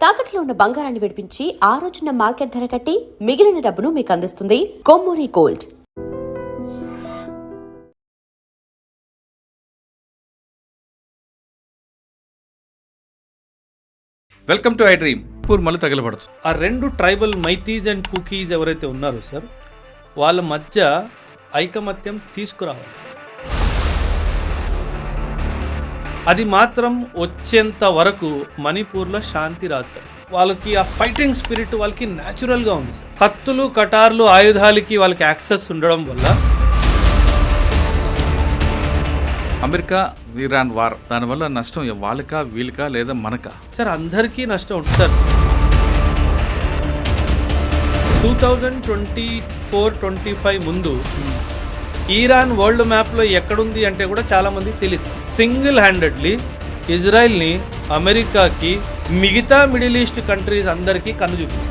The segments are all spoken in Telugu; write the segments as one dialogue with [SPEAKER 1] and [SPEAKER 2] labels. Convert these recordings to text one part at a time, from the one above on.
[SPEAKER 1] తాకట్లో ఉన్న బంగారాన్ని విడిపించి ఆ రోజున మార్కెట్ ధర కట్టి మిగిలిన డబ్బును మీకు అందిస్తుంది Kommuri gold.
[SPEAKER 2] Welcome to I dream. Poor మళ్ళీ తగలబడుతుంది.
[SPEAKER 3] ఆ రెండు ట్రైబల్ మైతీస్ అండ్ కుకీస్ ఎవరైతే ఉన్నారో సార్, వాళ్ళ మధ్య ఐకమత్యం తీసుకురావాలి సార్. అది మాత్రం వచ్చేంత వరకు మణిపూర్లో శాంతి రాదు సార్. వాళ్ళకి ఆ ఫైటింగ్ స్పిరిట్ వాళ్ళకి న్యాచురల్గా ఉంది సార్. కత్తులు కటార్లు ఆయుధాలకి వాళ్ళకి యాక్సెస్ ఉండడం వల్ల
[SPEAKER 2] అమెరికా ఇరాన్ వార్, దానివల్ల నష్టం వాళ్ళకా వీళ్ళకా లేదా మనకా?
[SPEAKER 3] సార్ అందరికీ నష్టం ఉంటుంది సార్. 2024-25 ముందు ఇరాన్ వరల్డ్ మ్యాప్లో ఎక్కడుంది అంటే కూడా చాలామంది తెలియదు. సింగిల్ హ్యాండెడ్లీ ఇజ్రాయెల్ని అమెరికాకి మిగతా మిడిల్ ఈస్ట్ కంట్రీస్ అందరికీ కన్ను చూపించింది.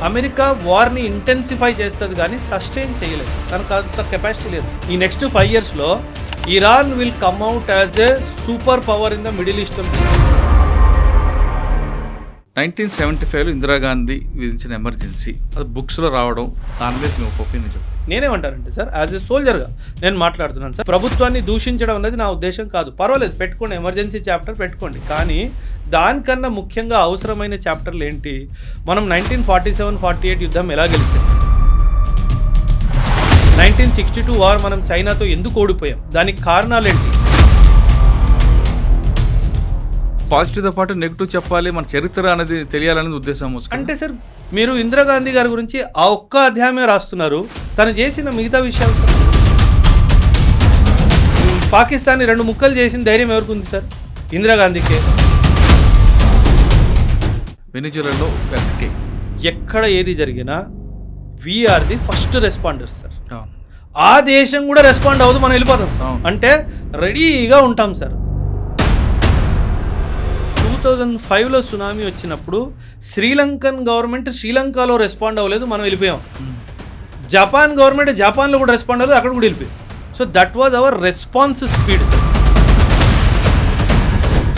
[SPEAKER 3] అమెరికా వార్ని ఇంటెన్సిఫై చేస్తుంది కానీ సస్టైన్ చేయలేదు, తనకు అంత కెపాసిటీ లేదు. ఈ నెక్స్ట్ 5 yearsలో Iran will come out as a super power in the middle east.
[SPEAKER 2] 1975లో Indira Gandhi విధించిన ఎమర్జెన్సీ, అది బుక్స్లో రావడం, దాని మీద మీ ఒపీనియన్ చెప్పండి.
[SPEAKER 3] నేనేమంటానంటే సార్, యాజ్ ఎ సోల్జర్గా నేను మాట్లాడుతున్నాను సార్. ప్రభుత్వాన్ని దూషించడం అనేది నా ఉద్దేశం కాదు. పర్వాలేదు, పెట్టుకోండి, ఎమర్జెన్సీ చాప్టర్ పెట్టుకోండి. కానీ దానికన్నా ముఖ్యంగా అవసరమైన చాప్టర్లు ఏంటి? మనం 1947-48 యుద్ధం ఎలా గెలిచాం? 1962 వార్ మనం చైనాతో ఎందుకు ఓడిపోయాం? దానికి కారణాలు ఏంటి?
[SPEAKER 2] పాజిటివ్తో పాటు నెగిటివ్ చెప్పాలి, మన చరిత్ర అనేది తెలియాలనేది ఉద్దేశం.
[SPEAKER 3] అంటే సార్, మీరు ఇందిరాగాంధీ గారి గురించి ఆ ఒక్క అధ్యాయమే రాస్తున్నారు, తను చేసిన మిగతా విషయాలు. పాకిస్తాన్ని 2 ముక్కలు చేసిన ధైర్యం ఎవరికి ఉంది సార్? ఇందిరాగాంధీకే.
[SPEAKER 2] వెనిజులాలో
[SPEAKER 3] ఎక్కడ ఏది జరిగినా we are the first responders sir. ఆ దేశం కూడా రెస్పాండ్ అవ్వదు, మనం వెళ్ళిపోతాం సార్. అంటే రెడీగా ఉంటాం సార్. 2005లో సునామీ వచ్చినప్పుడు శ్రీలంకన్ గవర్నమెంట్ శ్రీలంకలో రెస్పాండ్ అవ్వలేదు, మనం వెళ్ళిపోయాం. జపాన్ గవర్నమెంట్ జపాన్లో కూడా రెస్పాండ్ అవ్వలేదు, అక్కడ కూడా వెళ్ళిపోయాం. So that was our response speed sir.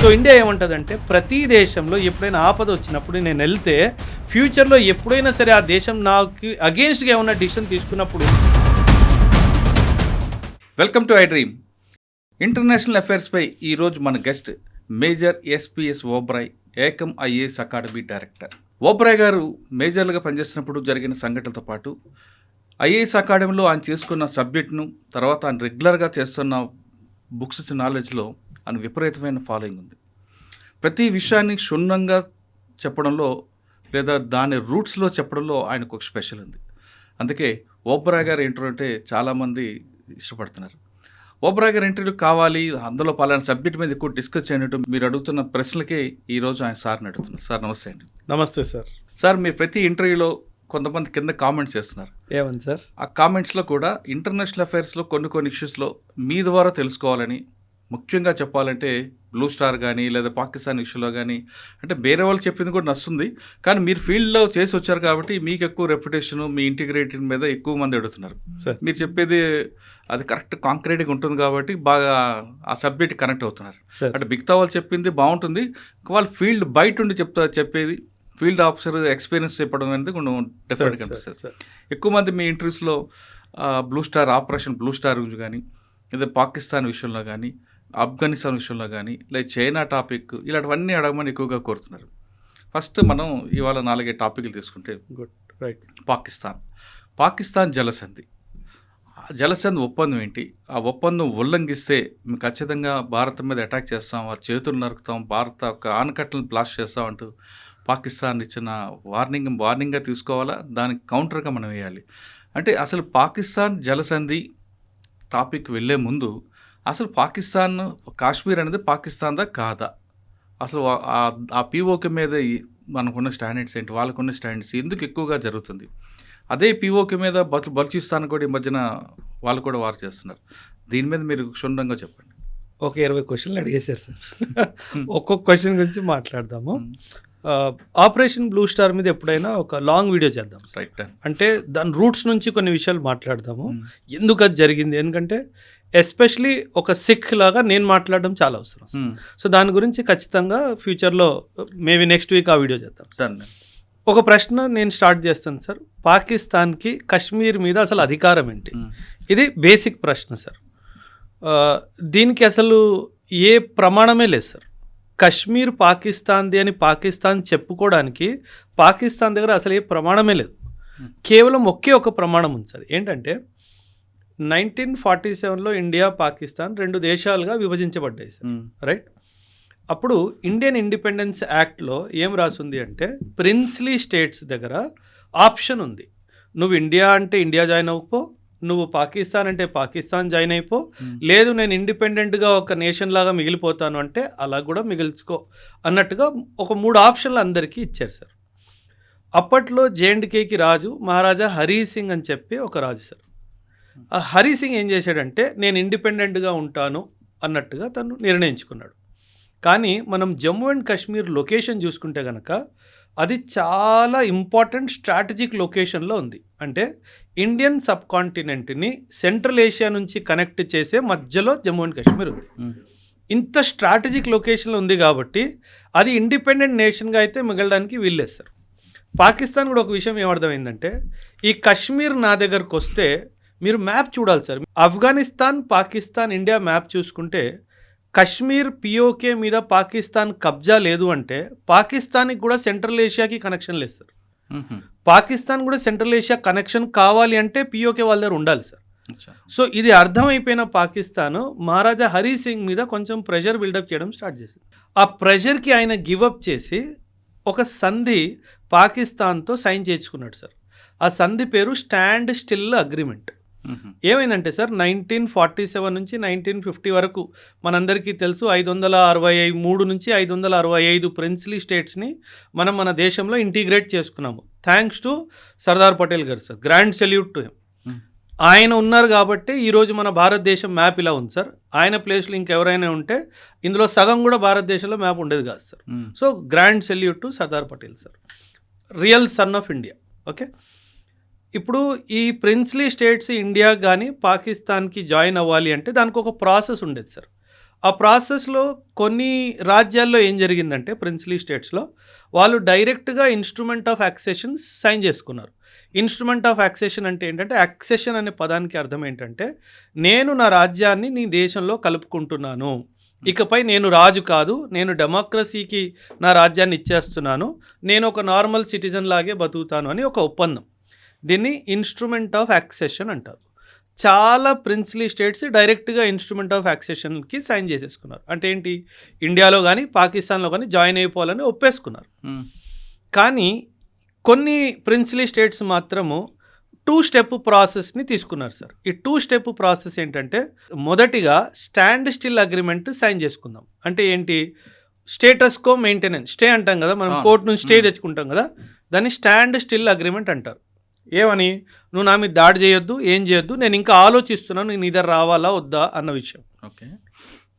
[SPEAKER 3] So India ఏమంటుందంటే, ప్రతి దేశంలో ఎప్పుడైనా ఆపద వచ్చినప్పుడు నేను వెళ్తే ఫ్యూచర్లో ఎప్పుడైనా సరే ఆ దేశం నాకు అగెయిన్స్ట్గా ఏమన్నా డిసిషన్ తీసుకున్నప్పుడు.
[SPEAKER 2] Welcome to I dream. International అఫైర్స్పై ఈరోజు మన guest major SPS Oberoi, Ekam IAS academy director. Oberoi garu మేజర్లుగా పనిచేస్తున్నప్పుడు జరిగిన సంఘటనలతో పాటు ఐఏఎస్ అకాడమీలో ఆయన చేసుకున్న సబ్జెక్ట్ను, తర్వాత ఆయన రెగ్యులర్గా చేస్తున్న బుక్స్ నాలెడ్జ్లో ఆయన విపరీతమైన ఫాలోయింగ్ ఉంది. ప్రతి విషయాన్ని క్షుణ్ణంగా చెప్పడంలో లేదా దాని రూట్స్లో చెప్పడంలో ఆయనకు ఒక స్పెషల్ ఉంది. అందుకే ఓబ్రాయ్ గారు ఇంటర్వ్యూ అంటే చాలామంది ఇష్టపడుతున్నారు. ఓబ్రాయ్ గారు ఇంటర్వ్యూ కావాలి, అందులో పలానా సబ్జెక్ట్ మీద ఎక్కువ డిస్కస్ చేయనట్టు మీరు అడుగుతున్న ప్రశ్నలకే ఈరోజు ఆయన సార్ని అడుగుతున్నారు. సార్ నమస్తే అండి.
[SPEAKER 3] నమస్తే సార్.
[SPEAKER 2] సార్, మీరు ప్రతి ఇంటర్వ్యూలో కొంతమంది కింద కామెంట్స్ చేస్తున్నారు.
[SPEAKER 3] ఏమని సార్? ఆ
[SPEAKER 2] కామెంట్స్లో కూడా ఇంటర్నేషనల్ అఫైర్స్లో కొన్ని ఇష్యూస్లో మీ ద్వారా తెలుసుకోవాలని, ముఖ్యంగా చెప్పాలంటే బ్లూ స్టార్ కానీ లేదా పాకిస్తాన్ ఇష్యూలో కానీ, అంటే వేరే వాళ్ళు చెప్పింది కూడా నచ్చుతుంది, కానీ మీరు ఫీల్డ్లో చేసి వచ్చారు కాబట్టి మీకు ఎక్కువ రెప్యుటేషన్, మీ ఇంటిగ్రేటెడ్ మీద ఎక్కువ మంది అడుగుతున్నారు. మీరు చెప్పేది అది కరెక్ట్ కాంక్రీట్గా ఉంటుంది కాబట్టి బాగా ఆ సబ్జెక్ట్ కనెక్ట్ అవుతున్నారు. అంటే మిగతా వాళ్ళు చెప్పింది బాగుంటుంది, వాళ్ళు ఫీల్డ్ బయట ఉండి చెప్పేది ఫీల్డ్ ఆఫీసర్ ఎక్స్పీరియన్స్ చెప్పడం అనేది కొంచెం డిఫరెంట్గా అనిపిస్తుంది. ఎక్కువ మంది మీ ఇంటర్వ్యూస్లో Blue Star, operation Blue Star గురించి కానీ, లేదా పాకిస్తాన్ విషయంలో కానీ, ఆఫ్ఘనిస్తాన్ విషయంలో కానీ, లేదా చైనా టాపిక్, ఇలాంటివన్నీ అడగమని ఎక్కువగా కోరుతున్నారు. ఫస్ట్ మనం ఇవాళ 4 టాపిక్లు తీసుకుంటే,
[SPEAKER 3] గుడ్ రైట్.
[SPEAKER 2] పాకిస్తాన్ జలసంధి ఒప్పందం ఏంటి? ఆ ఒప్పందం ఉల్లంఘిస్తే మేము ఖచ్చితంగా భారత్ మీద అటాక్ చేస్తాం, వారి చేతులు నరుకుతాం, భారత యొక్క ఆనకట్టలను బ్లాస్ట్ చేస్తాం అంటూ పాకిస్తాన్ ఇచ్చిన వార్నింగ్గా తీసుకోవాలా, దానికి కౌంటర్గా మనం వేయాలి? అంటే అసలు పాకిస్తాన్ జలసంధి టాపిక్ వెళ్ళే ముందు అసలు పాకిస్తాన్, కాశ్మీర్ అనేది పాకిస్తాన్దా కాదా? అసలు ఆ పీఓకే మీద మనకున్న స్టాండర్డ్స్ ఏంటి, వాళ్ళకున్న స్టాండర్డ్స్ ఎందుకు ఎక్కువగా జరుగుతుంది? అదే పీఓకే మీద బలూచిస్తాన్ కూడా ఈ మధ్యన వాళ్ళు కూడా వారు చేస్తున్నారు. దీని మీద మీరు క్షుణ్ణంగా చెప్పండి.
[SPEAKER 3] ఒక 20 క్వశ్చన్లు అడిగేశారు సార్. ఒక్కొక్క క్వశ్చన్ గురించి మాట్లాడదాము. ఆపరేషన్ బ్లూ స్టార్ మీద ఎప్పుడైనా ఒక లాంగ్ వీడియో చేద్దాం.
[SPEAKER 2] రైట్.
[SPEAKER 3] అంటే దాని రూట్స్ నుంచి కొన్ని విషయాలు మాట్లాడదాము, ఎందుకు అది జరిగింది. ఎందుకంటే ఎస్పెషలీ ఒక సిక్ లాగా నేను మాట్లాడడం చాలా అవసరం. సో దాని గురించి ఖచ్చితంగా ఫ్యూచర్లో మేబీ నెక్స్ట్ వీక్ ఆ వీడియో చేద్దాం. ఒక ప్రశ్న నేను స్టార్ట్ చేస్తాను సార్. పాకిస్తాన్కి కశ్మీర్ మీద అసలు అధికారం ఏంటి? ఇది బేసిక్ ప్రశ్న సార్. దీనికి అసలు ఏ ప్రమాణమే లేదు సార్. కశ్మీర్ పాకిస్తాన్ది అని పాకిస్తాన్ చెప్పుకోవడానికి పాకిస్తాన్ దగ్గర అసలు ఏ ప్రమాణమే లేదు. కేవలం ఒకే ఒక ప్రమాణం ఉంది సార్. ఏంటంటే 1947లో ఇండియా పాకిస్తాన్ 2 దేశాలుగా విభజించబడ్డాయి సార్, రైట్? అప్పుడు ఇండియన్ ఇండిపెండెన్స్ యాక్ట్లో ఏం రాసింది అంటే ప్రిన్స్లీ స్టేట్స్ దగ్గర ఆప్షన్ ఉంది. నువ్వు ఇండియా అంటే ఇండియా జాయిన్ అవ్వకో, నువ్వు పాకిస్తాన్ అంటే పాకిస్తాన్ జాయిన్ అయిపో, లేదు నేను ఇండిపెండెంట్గా ఒక నేషన్ లాగా మిగిలిపోతాను అంటే అలా కూడా మిగిల్చుకో అన్నట్టుగా ఒక 3 ఆప్షన్లు అందరికీ ఇచ్చారు సార్. అప్పట్లో జేఎండ్కేకి రాజు మహారాజా హరీ సింగ్ అని చెప్పి ఒక రాజు సార్. ఆ హరీ సింగ్ ఏం చేశాడంటే నేను ఇండిపెండెంట్గా ఉంటాను అన్నట్టుగా తను నిర్ణయించుకున్నాడు. కానీ మనం జమ్మూ అండ్ కాశ్మీర్ లొకేషన్ చూసుకుంటే కనుక అది చాలా ఇంపార్టెంట్ స్ట్రాటజిక్ లొకేషన్లో ఉంది. అంటే ఇండియన్ సబ్ కాంటినెంట్ని సెంట్రల్ ఏషియా నుంచి కనెక్ట్ చేసే మధ్యలో జమ్మూ అండ్ కాశ్మీర్ ఉంది. ఇంత స్ట్రాటజిక్ లొకేషన్లో ఉంది కాబట్టి అది ఇండిపెండెంట్ నేషన్గా అయితే మిగలడానికి వీల్లేదు సార్. పాకిస్తాన్ కూడా ఒక విషయం ఏమర్థమైందంటే ఈ కశ్మీర్ నా దగ్గరకు వస్తే మీరు మ్యాప్ చూడాలి sir. Afghanistan Pakistan India map చూసుకుంటే కశ్మీర్ పిఓకే మీద పాకిస్తాన్ కబ్జా లేదు అంటే పాకిస్తాన్కి కూడా సెంట్రల్ ఏషియాకి కనెక్షన్ లేదు సార్. పాకిస్తాన్ కూడా సెంట్రల్ ఏషియా కనెక్షన్ కావాలి అంటే పిఓకే వాళ్ళ దగ్గర ఉండాలి సార్. సో ఇది అర్థమైపోయిన పాకిస్తాన్ మహారాజా హరీ సింగ్ మీద కొంచెం ప్రెషర్ బిల్డప్ చేయడం స్టార్ట్ చేసింది. ఆ ప్రెషర్కి ఆయన గివప్ చేసి ఒక సంధి పాకిస్తాన్తో సైన్ చేయించుకున్నాడు సార్. ఆ సంధి పేరు స్టాండ్ స్టిల్ అగ్రిమెంట్. ఏమైందంటే సార్ 1947 నుంచి 1950 వరకు మనందరికీ తెలుసు 563 నుంచి 565 ప్రిన్స్లీ స్టేట్స్ని మనం మన దేశంలో ఇంటిగ్రేట్ చేసుకున్నాము. థ్యాంక్స్ టు సర్దార్ పటేల్ గారు sir. Grand salute to him. ఆయన ఉన్నారు కాబట్టి ఈరోజు మన భారతదేశం మ్యాప్ ఇలా ఉంది సార్. ఆయన ప్లేస్లో ఇంకెవరైనా ఉంటే ఇందులో సగం కూడా భారతదేశంలో మ్యాప్ ఉండేది కాదు sir. So grand salute to Sardar Patel sir, real son of India. Okay, ఇప్పుడు ఈ ప్రిన్స్లీ స్టేట్స్ ఇండియా కానీ పాకిస్తాన్కి జాయిన్ అవ్వాలి అంటే దానికి ఒక ప్రాసెస్ ఉండేది సార్. ఆ ప్రాసెస్లో కొన్ని రాజ్యాల్లో ఏం జరిగిందంటే ప్రిన్స్లీ స్టేట్స్లో వాళ్ళు డైరెక్ట్గా ఇన్స్ట్రుమెంట్ ఆఫ్ యాక్సెషన్ సైన్ చేసుకున్నారు. ఇన్స్ట్రుమెంట్ ఆఫ్ యాక్సెషన్ అంటే ఏంటంటే యాక్సెషన్ అనే పదానికి అర్థం ఏంటంటే నేను నా రాజ్యాన్ని నీ దేశంలో కలుపుకుంటున్నాను, ఇకపై నేను రాజు కాదు, నేను డెమోక్రసీకి నా రాజ్యాన్ని ఇచ్చేస్తున్నాను, నేను ఒక నార్మల్ సిటిజన్ లాగే బతుకుతాను అని ఒక ఒప్పందం. దీన్ని ఇన్స్ట్రుమెంట్ ఆఫ్ యాక్సెషన్ అంటారు. చాలా ప్రిన్స్లీ స్టేట్స్ డైరెక్ట్గా ఇన్స్ట్రుమెంట్ ఆఫ్ యాక్సెషన్కి సైన్ చేసేసుకున్నారు. అంటే ఏంటి, ఇండియాలో కానీ పాకిస్తాన్లో కానీ జాయిన్ అయిపోవాలని ఒప్పేసుకున్నారు. కానీ కొన్ని ప్రిన్స్లీ స్టేట్స్ మాత్రము 2 స్టెప్ ప్రాసెస్ని తీసుకున్నారు సార్. ఈ 2 స్టెప్ ప్రాసెస్ ఏంటంటే మొదటిగా స్టాండ్ స్టిల్ అగ్రిమెంట్ సైన్ చేసుకుందాం. అంటే ఏంటి, స్టేటస్ కో మెయింటెనెన్స్, స్టే అంటాం కదా మనం, కోర్టు నుంచి స్టే తెచ్చుకుంటాం కదా, దాన్ని స్టాండ్ స్టిల్ అగ్రిమెంట్ అంటారు. ఏమని, నువ్వు నా మీద దాడి చేయొద్దు, ఏం చేయొద్దు, నేను ఇంకా ఆలోచిస్తున్నాను నేను ఇద్దరు రావాలా వద్దా అన్న విషయం. ఓకే,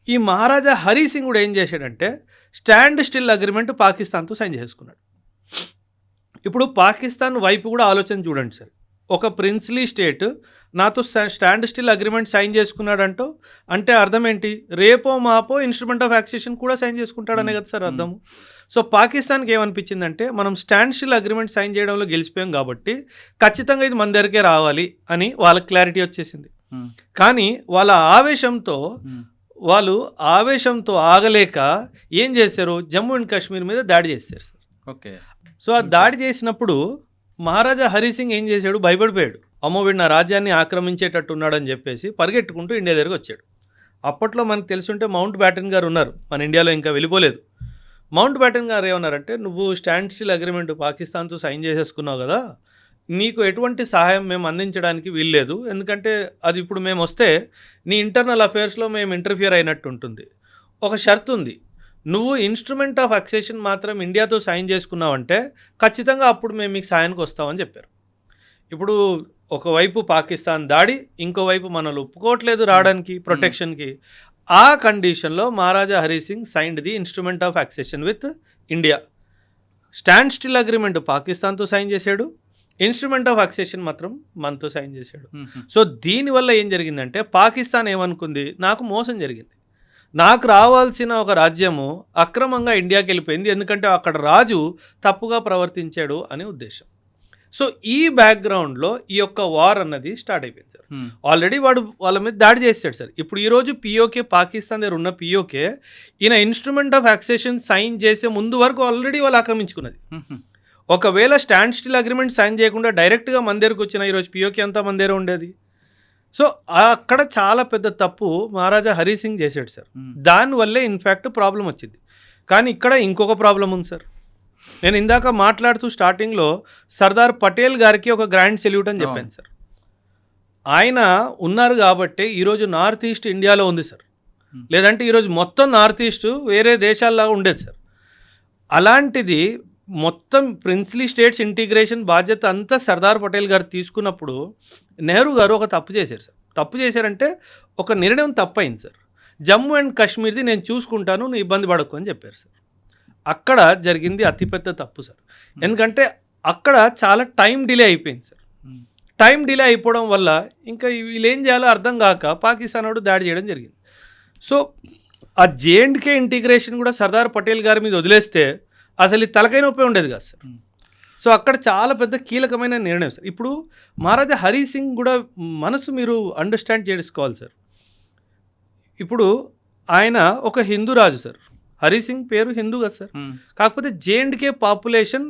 [SPEAKER 3] ఈ మహారాజా హరీ సింగ్ కూడా ఏం చేశాడంటే స్టాండ్ స్టిల్ అగ్రిమెంట్ పాకిస్తాన్తో సైన్ చేసుకున్నాడు. ఇప్పుడు పాకిస్తాన్ వైపు కూడా ఆలోచన చూడండి సార్. ఒక ప్రిన్స్లీ స్టేట్ నాతో స్టాండ్ స్టిల్ అగ్రిమెంట్ సైన్ చేసుకున్నాడంటో అంటే అర్థం ఏంటి, రేపో మాపో ఇన్స్ట్రుమెంట్ ఆఫ్ యాక్సెషన్ కూడా సైన్ చేసుకుంటాడనే కదా సార్ అర్థము. సో పాకిస్తాన్కి ఏమనిపించిందంటే మనం స్టాండ్ స్టిల్ అగ్రిమెంట్ సైన్ చేయడంలో గెలిచిపోయాం కాబట్టి ఖచ్చితంగా ఇది మన దగ్గరికే రావాలి అని వాళ్ళకి క్లారిటీ వచ్చేసింది. కానీ వాళ్ళ ఆవేశంతో ఆగలేక ఏం చేశారు, జమ్మూ అండ్ కాశ్మీర్ మీద దాడి చేశారు సార్. ఓకే, సో ఆ దాడి చేసినప్పుడు మహారాజా హరీ సింగ్ ఏం చేశాడు, భయపడిపోయాడు. అమ్మో వీడు నా రాజ్యాన్ని ఆక్రమించేటట్టు ఉన్నాడని చెప్పేసి పరిగెట్టుకుంటూ ఇండియా దగ్గరకు వచ్చాడు. అప్పట్లో మనకు తెలుసుంటే మౌంట్ బ్యాటన్ గారు ఉన్నారు, మన ఇండియాలో ఇంకా వెళ్ళిపోలేదు. మౌంట్ బ్యాటన్ గారు ఏమన్నారంటే, నువ్వు స్టాండ్ స్టిల్ అగ్రిమెంట్ పాకిస్తాన్తో సైన్ చేసేసుకున్నావు కదా, నీకు ఎటువంటి సహాయం మేము అందించడానికి వీల్లేదు, ఎందుకంటే అది ఇప్పుడు మేము వస్తే నీ ఇంటర్నల్ అఫేర్స్లో మేము ఇంటర్ఫియర్ అయినట్టు ఉంటుంది. ఒక షరతు ఉంది, నువ్వు ఇన్స్ట్రుమెంట్ ఆఫ్ యాక్సెషన్ మాత్రం ఇండియాతో సైన్ చేసుకున్నావంటే ఖచ్చితంగా అప్పుడు మేము మీకు సాయానికి వస్తామని చెప్పారు. ఇప్పుడు ఒకవైపు పాకిస్తాన్ దాడి, ఇంకోవైపు మనల్ని ఒప్పుకోవట్లేదు రావడానికి ప్రొటెక్షన్కి. ఆ కండిషన్లో Maharaja Hari Singh signed the instrument of accession with India. Stand still agreement పాకిస్తాన్తో సైన్ చేశాడు, ఇన్స్ట్రుమెంట్ ఆఫ్ అక్సెషన్ మాత్రం మనతో సైన్ చేశాడు. సో దీనివల్ల ఏం జరిగిందంటే పాకిస్తాన్ ఏమనుకుంది, నాకు మోసం జరిగింది, నాకు రావాల్సిన ఒక రాజ్యము అక్రమంగా ఇండియాకి వెళ్ళిపోయింది, ఎందుకంటే అక్కడ రాజు తప్పుగా ప్రవర్తించాడు అనే ఉద్దేశం. సో ఈ బ్యాక్గ్రౌండ్లో ఈ యొక్క వార్ అన్నది స్టార్ట్ అయిపోయింది సార్. ఆల్రెడీ వాడు వాళ్ళ మీద దాడి చేస్తాడు సార్. ఇప్పుడు ఈరోజు పిఓకే, పాకిస్తాన్ దగ్గర ఉన్న పిఓకే ఈయన ఇన్స్ట్రుమెంట్ ఆఫ్ అక్సెషన్ సైన్ చేసే ముందు వరకు ఆల్రెడీ వాళ్ళు ఆక్రమించుకున్నది. ఒకవేళ స్టాండ్ స్టిల్ అగ్రిమెంట్ సైన్ చేయకుండా డైరెక్ట్గా మన దగ్గరకు వచ్చిన ఈరోజు పిఓకే అంతా మన దగ్గర ఉండేది. సో అక్కడ చాలా పెద్ద తప్పు మహారాజా హరి సింగ్ చేశాడు సార్. దానివల్లే ఇన్ఫ్యాక్ట్ ప్రాబ్లం వచ్చింది. కానీ ఇక్కడ ఇంకొక ప్రాబ్లం ఉంది సార్. నేను ఇందాక మాట్లాడుతూ స్టార్టింగ్లో సర్దార్ పటేల్ గారికి ఒక గ్రాండ్ సెల్యూట్ అని చెప్పాను సార్. ఆయన ఉన్నారు కాబట్టి ఈరోజు నార్త్ ఈస్ట్ ఇండియాలో ఉంది సార్. లేదంటే ఈరోజు మొత్తం నార్త్ ఈస్ట్ వేరే దేశాల్లాగా ఉండేది సార్. అలాంటిది మొత్తం ప్రిన్స్లీ స్టేట్స్ ఇంటిగ్రేషన్ బాధ్యత అంతా సర్దార్ పటేల్ గారు తీసుకున్నప్పుడు నెహ్రూ గారు ఒక తప్పు చేశారు సార్. తప్పు చేశారంటే ఒక నిర్ణయం తప్పైంది సార్. జమ్మూ అండ్ కాశ్మీర్ది నేను చూసుకుంటాను, నువ్వు ఇబ్బంది పడకు అని చెప్పారు సార్. అక్కడ జరిగింది అతిపెద్ద తప్పు సార్. ఎందుకంటే అక్కడ చాలా టైం డిలే అయిపోయింది సార్. టైం డిలే అయిపోవడం వల్ల ఇంకా వీళ్ళు ఏం చేయాలో అర్థం కాక పాకిస్తాన్ వాడు దాడి చేయడం జరిగింది. సో ఆ జేఎండ్కే ఇంటిగ్రేషన్ కూడా సర్దార్ పటేల్ గారి మీద వదిలేస్తే అసలు ఈ తలకై నొప్పి ఉండేది కాదు సార్. సో అక్కడ చాలా పెద్ద కీలకమైన నిర్ణయం సార్. ఇప్పుడు మహారాజా హరి సింగ్ కూడా మనసు మీరు అండర్స్టాండ్ చేసుకోవాలి సార్. ఇప్పుడు ఆయన ఒక హిందూ రాజు సార్. హరి సింగ్ పేరు హిందూ కదా సార్. కాకపోతే జేఎండ్కే పాపులేషన్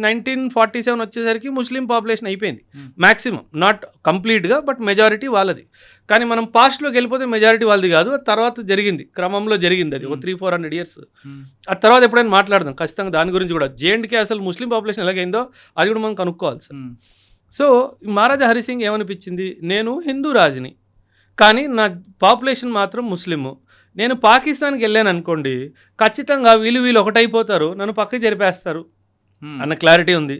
[SPEAKER 3] 1947 వచ్చేసరికి ముస్లిం పాపులేషన్ అయిపోయింది మ్యాక్సిమం, నాట్ కంప్లీట్గా బట్ మెజారిటీ వాళ్ళది. కానీ మనం పాస్ట్లోకి వెళ్ళిపోతే మెజారిటీ వాళ్ళది కాదు, ఆ తర్వాత జరిగింది, క్రమంలో జరిగింది అది ఒక 300-400 years. ఆ తర్వాత ఎప్పుడైనా మాట్లాడదాం ఖచ్చితంగా దాని గురించి కూడా. జేఎండ్కే అసలు ముస్లిం పాపులేషన్ ఎలాగైందో అది కూడా మనం కనుక్కోవాలి సార్. సో మహారాజా హరి సింగ్ ఏమనిపించింది, నేను హిందూ రాజుని కానీ నా పాపులేషన్ మాత్రం ముస్లిము, నేను పాకిస్తాన్కి వెళ్ళాను అనుకోండి ఖచ్చితంగా వీళ్ళు ఒకటైపోతారు, నన్ను పక్కకి జరిపేస్తారు అన్న క్లారిటీ ఉంది.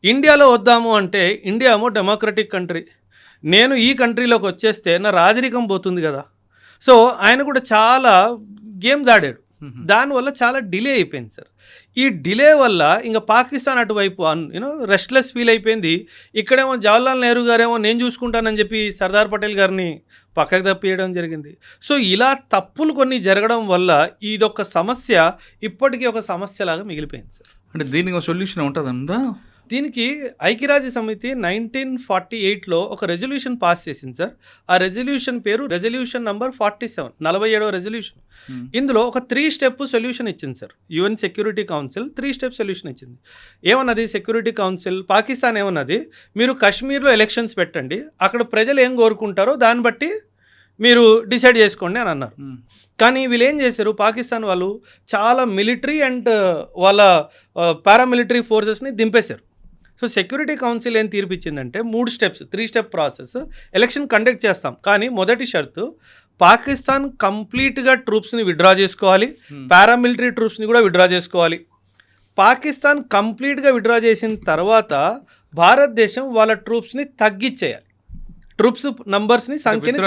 [SPEAKER 3] ఇండియాలో వద్దాము అంటే ఇండియా ఏమో డెమోక్రటిక్ కంట్రీ, నేను ఈ కంట్రీలోకి వచ్చేస్తే నా రాజరికం పోతుంది కదా. సో ఆయన కూడా చాలా గేమ్స్ ఆడాడు. దానివల్ల చాలా డిలే అయిపోయింది సార్. ఈ డిలే వల్ల ఇంకా పాకిస్తాన్ అటువైపు రెస్ట్లెస్ ఫీల్ అయిపోయింది. ఇక్కడేమో జవహర్లాల్ నెహ్రూ గారేమో నేను చూసుకుంటానని చెప్పి సర్దార్ పటేల్ గారిని పక్కకు తప్పియడం జరిగింది. సో ఇలా తప్పులు కొన్ని జరగడం వల్ల ఇదొక సమస్య ఇప్పటికీ ఒక సమస్యలాగా మిగిలిపోయింది సార్.
[SPEAKER 2] అంటే దీనికి ఒక సొల్యూషన్ ఉంటుందా?
[SPEAKER 3] దీనికి ఐక్యరాజ్య సమితి 1948లో ఒక రెజల్యూషన్ పాస్ చేసింది సార్. ఆ రెజల్యూషన్ పేరు రెజల్యూషన్ నంబర్ 47, 47వ రెజల్యూషన్. ఇందులో ఒక 3 స్టెప్ సొల్యూషన్ ఇచ్చింది sir. UN security council 3 step solution ఇచ్చింది. ఏమన్నది సెక్యూరిటీ కౌన్సిల్, పాకిస్తాన్ ఏమన్నది, మీరు కాశ్మీర్లో ఎలక్షన్స్ పెట్టండి, అక్కడ ప్రజలు ఏం కోరుకుంటారో దాన్ని బట్టి మీరు డిసైడ్ చేసుకోండి అని అన్నారు. కానీ వీళ్ళు ఏం చేశారు, పాకిస్తాన్ వాళ్ళు చాలా మిలిటరీ అండ్ వాళ్ళ పారామిలిటరీ ఫోర్సెస్ని దింపేశారు. సో సెక్యూరిటీ కౌన్సిల్ ఏం తీర్పిచ్చిందంటే 3 steps, 3 step process. Election conduct చేస్తాం కానీ మొదటి షరతు పాకిస్తాన్ కంప్లీట్గా ట్రూప్స్ని విత్డ్రా చేసుకోవాలి, పారామిలిటరీ ట్రూప్స్ని కూడా విత్డ్రా చేసుకోవాలి. పాకిస్తాన్ కంప్లీట్గా విత్డ్రా చేసిన తర్వాత భారతదేశం వాళ్ళ ట్రూప్స్ని తగ్గించేయాలి, ట్రూప్స్ నంబర్స్ని సంఖ్యని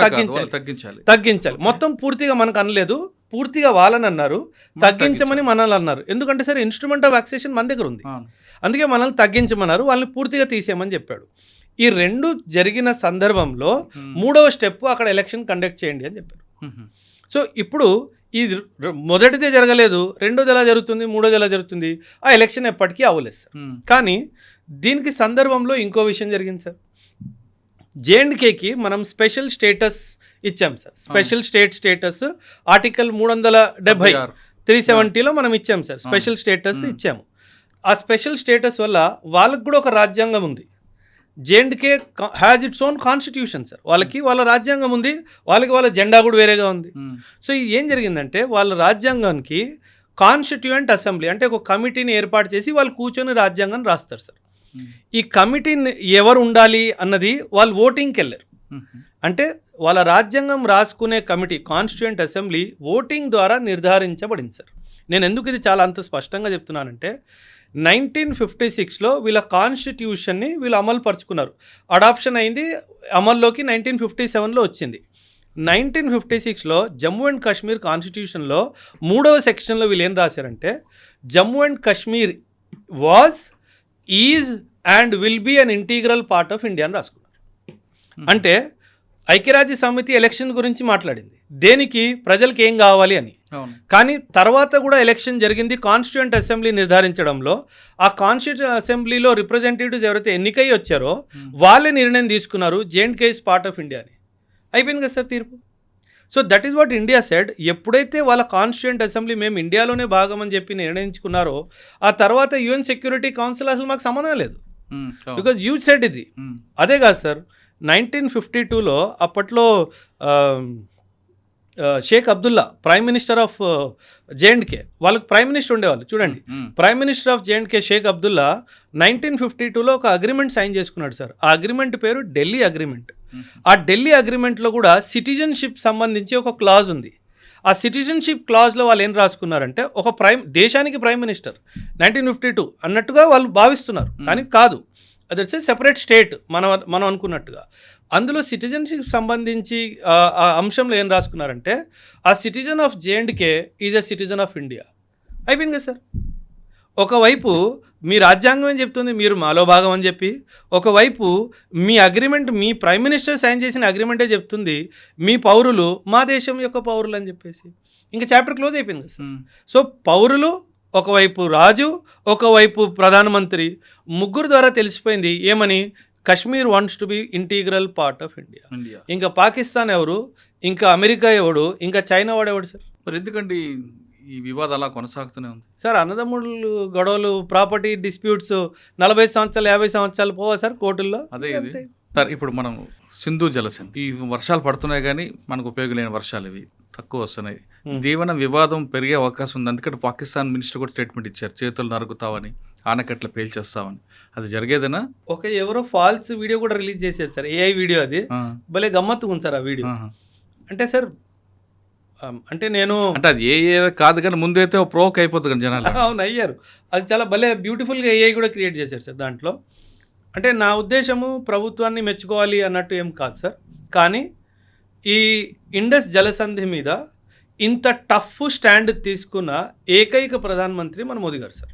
[SPEAKER 3] తగ్గించాలి. మొత్తం పూర్తిగా మనకు అనలేదు, పూర్తిగా వాళ్ళని అన్నారు, తగ్గించమని మనల్ని అన్నారు. ఎందుకంటే సరే ఇన్స్ట్రుమెంట్ ఆఫ్ అక్సెషన్ మన దగ్గర ఉంది, అందుకే మనల్ని తగ్గించమన్నారు, వాళ్ళని పూర్తిగా తీసేయమని చెప్పాడు. ఈ 2 జరిగిన సందర్భంలో 3వ స్టెప్ అక్కడ ఎలక్షన్ కండక్ట్ చేయండి అని చెప్పారు. సో ఇప్పుడు ఈ మొదటిదే జరగలేదు, రెండోది ఎలా జరుగుతుంది, మూడోది ఎలా జరుగుతుంది, ఆ ఎలక్షన్ ఎప్పటికీ అవ్వలేదు సార్. కానీ దీనికి సందర్భంలో ఇంకో విషయం జరిగింది సార్. జేఎండ్కేకి మనం స్పెషల్ స్టేటస్ ఇచ్చాం సార్. స్పెషల్ స్టేటస్ ఆర్టికల్ 370 370లో మనం ఇచ్చాం సార్. స్పెషల్ స్టేటస్ ఇచ్చాము. ఆ స్పెషల్ స్టేటస్ వల్ల వాళ్ళకి కూడా ఒక రాజ్యాంగం ఉంది. జేఎండ్కే has its own constitution sir. వాళ్ళకి వాళ్ళ రాజ్యాంగం ఉంది, వాళ్ళకి వాళ్ళ జెండా కూడా వేరేగా ఉంది. సో ఏం జరిగిందంటే వాళ్ళ రాజ్యాంగానికి కాన్స్టిట్యూయెంట్ అసెంబ్లీ అంటే ఒక కమిటీని ఏర్పాటు చేసి వాళ్ళు కూర్చొని రాజ్యాంగం రాస్తారు సార్. ఈ కమిటీని ఎవరు ఉండాలి అన్నది వాళ్ళు ఓటింగ్కి వెళ్ళారు. అంటే వాళ్ళ రాజ్యాంగం రాసుకునే కమిటీ కాన్స్టిట్యూయెంట్ అసెంబ్లీ ఓటింగ్ ద్వారా నిర్ధారించబడింది సార్. నేను ఎందుకు ఇది చాలా అంత స్పష్టంగా చెప్తున్నానంటే 1956లో వీళ్ళ కాన్స్టిట్యూషన్ని వీళ్ళు అమలు పరుచుకున్నారు. అడాప్షన్ అయింది, అమల్లోకి 1957లో వచ్చింది. 1956లో జమ్మూ అండ్ కాశ్మీర్ కాన్స్టిట్యూషన్లో 3వ సెక్షన్లో వీళ్ళు ఏం రాశారంటే Jammu and Kashmir is and will be an integral part of India అని రాసుకున్నారు. అంటే ఐక్యరాజ్య సమితి ఎలక్షన్ గురించి మాట్లాడింది, దేనికి, ప్రజలకు ఏం కావాలి అని.
[SPEAKER 2] అవును.
[SPEAKER 3] కానీ తర్వాత కూడా ఎలక్షన్ జరిగింది కాన్స్టిట్యూయెంట్ అసెంబ్లీ నిర్ధారించడంలో. ఆ కాన్స్టిట్యూయెంట్ అసెంబ్లీలో రిప్రజెంటేటివ్స్ ఎవరైతే ఎన్నికై వచ్చారో వాళ్ళే నిర్ణయం తీసుకున్నారు J&K is part of India అని. అయిపోయింది కదా సార్ తీర్పు. So that is what India said. ఎప్పుడైతే వాళ్ళ కాన్స్టిట్యూయెంట్ అసెంబ్లీ మేము ఇండియాలోనే భాగం అని చెప్పి నిర్ణయించుకున్నారో, ఆ తర్వాత UN సెక్యూరిటీ కౌన్సిల్ అసలు మాకు సంబంధం లేదు, బికాజ్ యూ సెడ్ ఇది. అదే కాదు సార్, 1952లో అప్పట్లో Sheikh Abdullah prime minister of J&K, వాళ్ళకి ప్రైమ్ మినిస్టర్ ఉండేవాళ్ళు చూడండి. Prime minister of J&K Sheikh Abdullah 1952లో ఒక అగ్రిమెంట్ సైన్ చేసుకున్నాడు సార్. ఆ అగ్రిమెంట్ పేరు ఢిల్లీ అగ్రిమెంట్. ఆ ఢిల్లీ అగ్రిమెంట్లో కూడా సిటిజన్షిప్ సంబంధించి ఒక క్లాజ్ ఉంది. ఆ సిటిజన్షిప్ క్లాజ్లో వాళ్ళు ఏం రాసుకున్నారంటే, ఒక దేశానికి ప్రైమ్ మినిస్టర్ 1952 అన్నట్టుగా వాళ్ళు భావిస్తున్నారు, కానీ కాదు, అది వచ్చే సెపరేట్ స్టేట్ మనం అనుకున్నట్టుగా. అందులో సిటిజన్షిప్ సంబంధించి ఆ అంశంలో ఏం రాసుకున్నారంటే, ఆ citizen of J&K is a citizen of India. అయిపోయింది కదా సార్. ఒకవైపు మీ రాజ్యాంగం ఏం చెప్తుంది, మీరు మాలో భాగం అని చెప్పి, ఒకవైపు మీ అగ్రిమెంట్, మీ ప్రైమ్ మినిస్టర్ సైన్ చేసిన అగ్రిమెంటే చెప్తుంది మీ పౌరులు మా దేశం యొక్క పౌరులు అని చెప్పేసి. ఇంకా చాప్టర్ క్లోజ్ అయిపోయింది కదా సార్. సో పౌరులు ఒకవైపు, రాజు ఒకవైపు, ప్రధానమంత్రి, ముగ్గురు ద్వారా తెలిసిపోయింది ఏమని, Kashmir wants to be integral part of India. ఇంకా పాకిస్తాన్ ఎవరు, ఇంకా అమెరికా ఎవడు, ఇంకా చైనా వాడు ఎవడు సార్?
[SPEAKER 2] మరి ఎందుకండి ఈ వివాదం అలా కొనసాగుతూనే ఉంది
[SPEAKER 3] సార్? అన్నదమ్ముళ్ళు గొడవలు, ప్రాపర్టీ డిస్ప్యూట్స్ 40 సంవత్సరాలు 50 సంవత్సరాలు పోవా సార్ కోర్టుల్లో?
[SPEAKER 2] అదే ఇది సార్. ఇప్పుడు మనం సింధు జలసింధు, ఈ వర్షాలు పడుతున్నాయి కానీ మనకు ఉపయోగం లేని వర్షాలు ఇవి తక్కువ వస్తున్నాయి. దీవెన వివాదం పెరిగే అవకాశం ఉంది. అందుకని పాకిస్తాన్ మినిస్టర్ కూడా స్టేట్మెంట్ ఇచ్చారు, చేతులు నరుకుతావని, ఆనకట్ల పేల్చేస్తామని. అది జరిగేదేనా?
[SPEAKER 3] ఎవరో ఫాల్స్ వీడియో కూడా రిలీజ్ చేశారు సార్, AI వీడియో. అది భలే గమ్మత్తుగా ఉంది సార్ ఆ వీడియో. అంటే సార్, అంటే నేను
[SPEAKER 2] అంటే అది ఏ కాదు కానీ ముందైతే ప్రోక్ అయిపోతుంది కానీ జనాలు.
[SPEAKER 3] అవును, అయ్యారు. అది చాలా భలే బ్యూటిఫుల్గా AI కూడా క్రియేట్ చేశారు సార్ దాంట్లో. అంటే నా ఉద్దేశము ప్రభుత్వాన్ని మెచ్చుకోవాలి అన్నట్టు ఏం కాదు సార్, కానీ ఈ ఇండస్ జలసంధి మీద ఇంత టఫ్ స్టాండ్ తీసుకున్న ఏకైక ప్రధానమంత్రి మన మోదీ గారు సార్.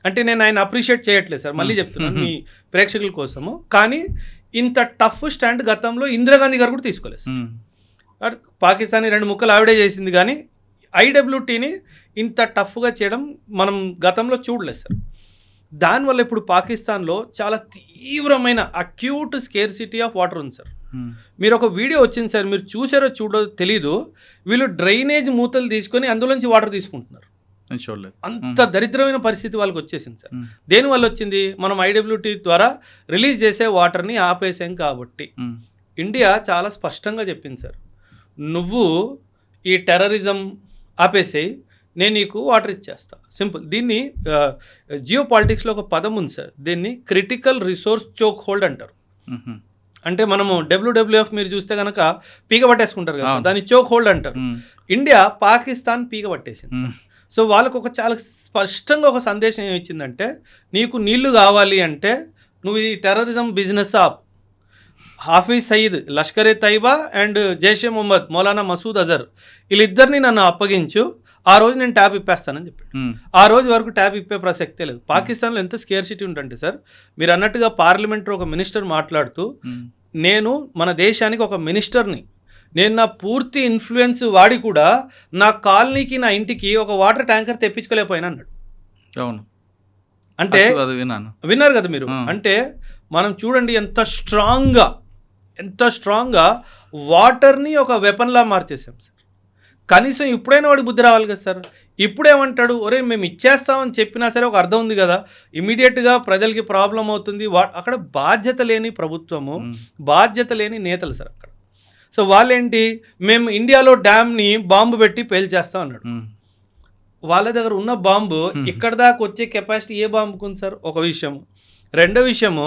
[SPEAKER 3] అంటే నేను ఆయన అప్రిషియేట్ చేయట్లేదు సార్, మళ్ళీ చెప్తున్నాను మీ ప్రేక్షకుల కోసము. కానీ ఇంత టఫ్ స్టాండ్ గతంలో ఇందిరాగాంధీ గారు కూడా తీసుకోలేదు సార్. పాకిస్తాన్ 2 ముక్కలు ఆవిడే చేసింది, కానీ IWTని ఇంత టఫ్గా చేయడం మనం గతంలో చూడలేదు సార్. దానివల్ల ఇప్పుడు పాకిస్తాన్లో చాలా తీవ్రమైన అక్యూట్ స్కేర్సిటీ ఆఫ్ వాటర్ ఉంది సార్. మీరు ఒక వీడియో వచ్చింది సార్, మీరు చూసారో చూడో తెలీదు, వీళ్ళు డ్రైనేజ్ మూతలు తీసుకొని అందులోంచి వాటర్ తీసుకుంటున్నారు. అంత దరిద్రమైన పరిస్థితి వాళ్ళకి వచ్చేసింది సార్. దేనివల్ల వచ్చింది, మనం IWT ద్వారా రిలీజ్ చేసే వాటర్ని ఆపేసాం కాబట్టి. ఇండియా చాలా స్పష్టంగా చెప్పింది సార్, నువ్వు ఈ టెర్రరిజం ఆపేసేయి, నేను నీకు వాటర్ ఇచ్చేస్తా, సింపుల్. దీన్ని జియో పాలిటిక్స్లో ఒక పదం ఉంది సార్, దీన్ని క్రిటికల్ రిసోర్స్ చోక్ హోల్డ్ అంటారు. అంటే మనము WWF మీరు చూస్తే కనుక పీక పట్టేసుకుంటారు కదా, దాన్ని చోక్ హోల్డ్ అంటారు. ఇండియా పాకిస్తాన్ పీక పట్టేసింది. సో వాళ్ళకు ఒక చాలా స్పష్టంగా ఒక సందేశం ఏమి ఇచ్చిందంటే, నీకు నీళ్లు కావాలి అంటే నువ్వు ఈ టెర్రరిజం బిజినెస్ ఆప్. హాఫీజ్ సయీద్, లష్కరే తైబా అండ్ జైషే మొహమ్మద్ మౌలానా మసూద్ అజర్, వీళ్ళిద్దరిని నన్ను అప్పగించు, ఆ రోజు నేను ట్యాప్ ఇప్పేస్తానని చెప్పాడు. ఆ రోజు వరకు ట్యాప్ ఇప్పే ప్రసక్తే లేదు. పాకిస్తాన్లో ఎంత స్కేర్సిటీ ఉంటుంటే సార్, మీరు అన్నట్టుగా పార్లమెంట్లో ఒక మినిస్టర్ మాట్లాడుతూ, నేను మన దేశానికి ఒక మినిస్టర్ని, నేను నా పూర్తి ఇన్ఫ్లుయెన్స్ వాడి కూడా నా కాలనీకి, నా ఇంటికి ఒక వాటర్ ట్యాంకర్ తెప్పించుకోలేకపోయినా అన్నాడు.
[SPEAKER 2] అవును,
[SPEAKER 3] అంటే విన్నారు కదా మీరు. అంటే మనం చూడండి ఎంత స్ట్రాంగ్గా వాటర్ని ఒక వెపన్లా మార్చేసాం సార్. కనీసం ఇప్పుడైనా వాడికి బుద్ధి రావాలి కదా సార్. ఇప్పుడేమంటాడు, ఒరే మేము ఇచ్చేస్తామని చెప్పినా సరే ఒక అర్థం ఉంది కదా, ఇమీడియట్గా ప్రజలకి ప్రాబ్లం అవుతుంది. అక్కడ బాధ్యత లేని ప్రభుత్వము, బాధ్యత లేని నేతలు సార్ అక్కడ. సో వాళ్ళేంటి, మేము ఇండియాలో డ్యామ్ని బాంబు పెట్టి పేల్చేస్తాం అన్నాడు. వాళ్ళ దగ్గర ఉన్న బాంబు ఇక్కడ దాకా వచ్చే కెపాసిటీ ఏ బాంబుకు ఉంది సార్? ఒక విషయము. రెండో విషయము,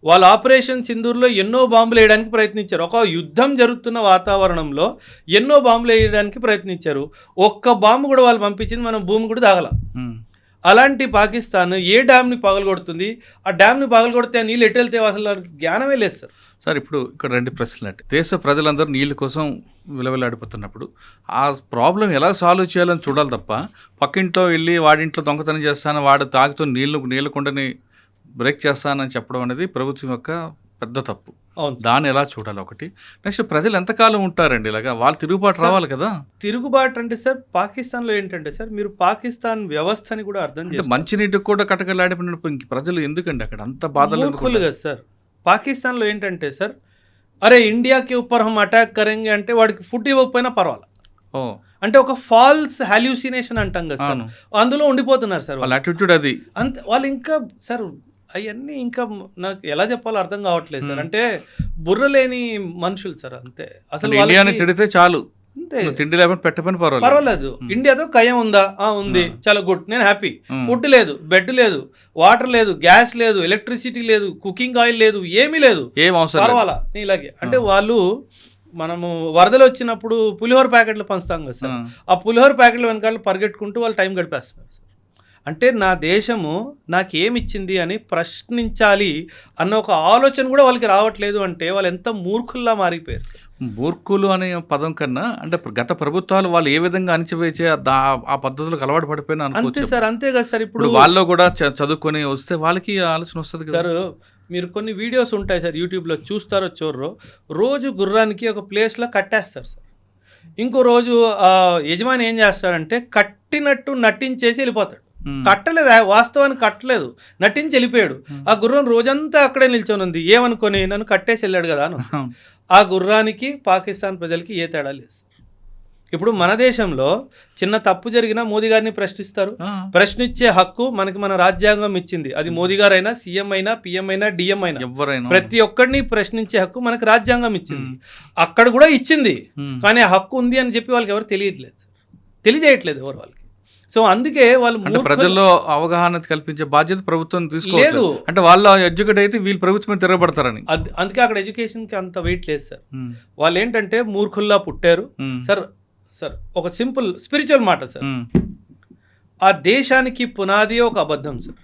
[SPEAKER 3] వాళ్ళ ఆపరేషన్ సింధూర్లో ఎన్నో బాంబులు వేయడానికి ప్రయత్నించారు. ఒక యుద్ధం జరుగుతున్న వాతావరణంలో ఎన్నో బాంబులు వేయడానికి ప్రయత్నించారు. ఒక్క బాంబు కూడా వాళ్ళు పంపించింది మనం భూమి కూడా తాగల. అలాంటి పాకిస్తాన్ ఏ డ్యామ్ని పగలగొడుతుంది, ఆ డ్యామ్ని పగలగొడితే నీళ్ళు ఎటు వెళ్తే అసలు జ్ఞానమే లేదు సార్.
[SPEAKER 2] సార్ ఇప్పుడు ఇక్కడ 2 ప్రశ్నలు అంటే, దేశ ప్రజలందరూ నీళ్ళ కోసం విలవిలాడిపోతున్నప్పుడు ఆ ప్రాబ్లం ఎలా సాల్వ్ చేయాలని చూడాలి తప్ప, పక్కింట్లో వెళ్ళి వాడింట్లో దొంగతనం చేస్తాను, వాడు తాగుతూ నీళ్ళు కొండని బ్రేక్ చేస్తానని చెప్పడం అనేది ప్రభుత్వం యొక్క పెద్ద తప్పు.
[SPEAKER 3] అవును సార్.
[SPEAKER 2] దాన్ని ఎలా చూడాలి ఒకటి. నెక్స్ట్ ప్రజలు ఎంతకాలం ఉంటారండి ఇలాగా? వాళ్ళు తిరుగుబాటు రావాలి కదా.
[SPEAKER 3] తిరుగుబాటు అంటే సార్ పాకిస్తాన్లో ఏంటంటే సార్ మీరు పాకిస్తాన్ వ్యవస్థని కూడా అర్థం
[SPEAKER 2] అంటే
[SPEAKER 3] చేసుకోవాలి.
[SPEAKER 2] మంచినీటికి కూడా కటకలాడిపోయినప్పుడు ఇంక ప్రజలు ఎందుకండి అక్కడ అంత బాధలు ఎందుకు
[SPEAKER 3] మూర్ఖులు కదా సార్. పాకిస్తాన్లో ఏంటంటే సార్ అరే ఇండియాకి ऊपर हम అటాక్ కరేంగే అంటే వాడికి ఫుడ్ ఇవ్వకపోయినా పర్వాలేదు.
[SPEAKER 2] ఓ
[SPEAKER 3] అంటే ఒక ఫాల్స్ హాల్యూసినేషన్ అంటాం కదా సార్,
[SPEAKER 2] అవును.
[SPEAKER 3] అందులో ఉండిపోతున్నారు సార్
[SPEAKER 2] వాళ్ళ
[SPEAKER 3] వాళ్ళు.
[SPEAKER 2] యాటిట్యూడ్ అది.
[SPEAKER 3] అంతే వాళ్ళు ఇంకా సార్ అవన్నీ ఇంకా నాకు ఎలా చెప్పాలో అర్థం కావట్లేదు సార్. అంటే బుర్ర లేని మనుషులు సార్ అంతే. అసలు
[SPEAKER 2] ఇండియాని
[SPEAKER 3] వాళ్ళకి
[SPEAKER 2] తిడితే చాలు,
[SPEAKER 3] అంతే
[SPEAKER 2] నువ్వు తిండి లేకపోతే పెట్టమని పర్వాలేదు.
[SPEAKER 3] పర్వాలేదు. ఇండియాతో కయం ఉందా? ఉంది, చాలా గుడ్, నేను హ్యాపీ.
[SPEAKER 2] Hmm.
[SPEAKER 3] ఫుడ్ లేదు, బెడ్ లేదు, వాటర్ లేదు, గ్యాస్ లేదు, ఎలక్ట్రిసిటీ లేదు, కుకింగ్ ఆయిల్ లేదు, ఏమీ లేదు,
[SPEAKER 2] ఏం అవసరం లేదు.
[SPEAKER 3] పర్వాలా ఇలాగే. అంటే వాళ్ళు మనము వరదలు వచ్చినప్పుడు పులిహోర ప్యాకెట్లు పంచుతాం కదా సార్, ఆ పులిహోర ప్యాకెట్ల వెనకాల పరిగెట్టుకుంటూ వాళ్ళు టైం గడిపేస్తున్నారు సార్. అంటే నా దేశము నాకేమిచ్చింది అని ప్రశ్నించాలి అన్న ఒక ఆలోచన కూడా వాళ్ళకి రావట్లేదు. అంటే వాళ్ళు ఎంత మూర్ఖుల్లా మారిపోయారు.
[SPEAKER 2] మూర్ఖులు అనే పదం కన్నా అంటే గత ప్రభుత్వాలు వాళ్ళు ఏ విధంగా అణిచివేసే ఆ పద్ధతులకు అలవాటు పడిపోయినా
[SPEAKER 3] అంతే
[SPEAKER 2] అనుకోవచ్చు.
[SPEAKER 3] సార్, అంతే కదా సార్.
[SPEAKER 2] ఇప్పుడు
[SPEAKER 3] ఇప్పుడు
[SPEAKER 2] వాళ్ళు కూడా చదువుకొని వస్తే వాళ్ళకి ఆలోచన వస్తుంది కదా.
[SPEAKER 3] సార్ మీరు కొన్ని వీడియోస్ ఉంటాయి సార్ యూట్యూబ్లో, చూస్తారో చూడరో, రోజు గుర్రానికి ఒక ప్లేస్లో కట్టేస్తారు సార్. ఇంకో రోజు యజమాని ఏం చేస్తాడంటే కట్టినట్టు నటించేసి వెళ్ళిపోతాడు. కట్టలేదు, వాస్తవానికి కట్టలేదు, నటించి వెళ్ళిపోయాడు. ఆ గుర్రం రోజంతా అక్కడే నిల్చొని ఉంది, ఏమనుకొని నన్ను కట్టేసి వెళ్ళాడు కదా అని. ఆ గుర్రానికి పాకిస్తాన్ ప్రజలకి ఏ తేడా లేదు. ఇప్పుడు మన దేశంలో చిన్న తప్పు జరిగినా మోదీ గారిని ప్రశ్నిస్తారు. ప్రశ్నించే హక్కు మనకి మన రాజ్యాంగం ఇచ్చింది. అది మోదీ గారైనా, సీఎం అయినా, పిఎం అయినా, డిఎం అయినా,
[SPEAKER 2] ఎవరైనా
[SPEAKER 3] ప్రతి ఒక్కరిని ప్రశ్నించే హక్కు మనకి రాజ్యాంగం ఇచ్చింది. అక్కడ కూడా ఇచ్చింది, కానీ ఆ హక్కు ఉంది అని చెప్పి వాళ్ళకి ఎవరు తెలియజేయట్లేదు ఎవరు వాళ్ళకి. సో అందుకే వాళ్ళు
[SPEAKER 2] ప్రజల్లో అవగాహన కల్పించే బాధ్యత ప్రభుత్వం
[SPEAKER 3] లేదు.
[SPEAKER 2] తీసుకోలేదు. అంటే వాళ్ళు ఎడ్యుకేట్ అయితే వీళ్ళు ప్రభుత్వం తిరగబడతారని.
[SPEAKER 3] అందుకే అక్కడ ఎడ్యుకేషన్కి అంత వెయిట్ లేదు సార్. వాళ్ళు ఏంటంటే మూర్ఖుల్లా పుట్టారు సార్. సార్ ఒక సింపుల్ స్పిరిచువల్ మాట సార్, ఆ దేశానికి పునాది ఒక అబద్ధం సార్.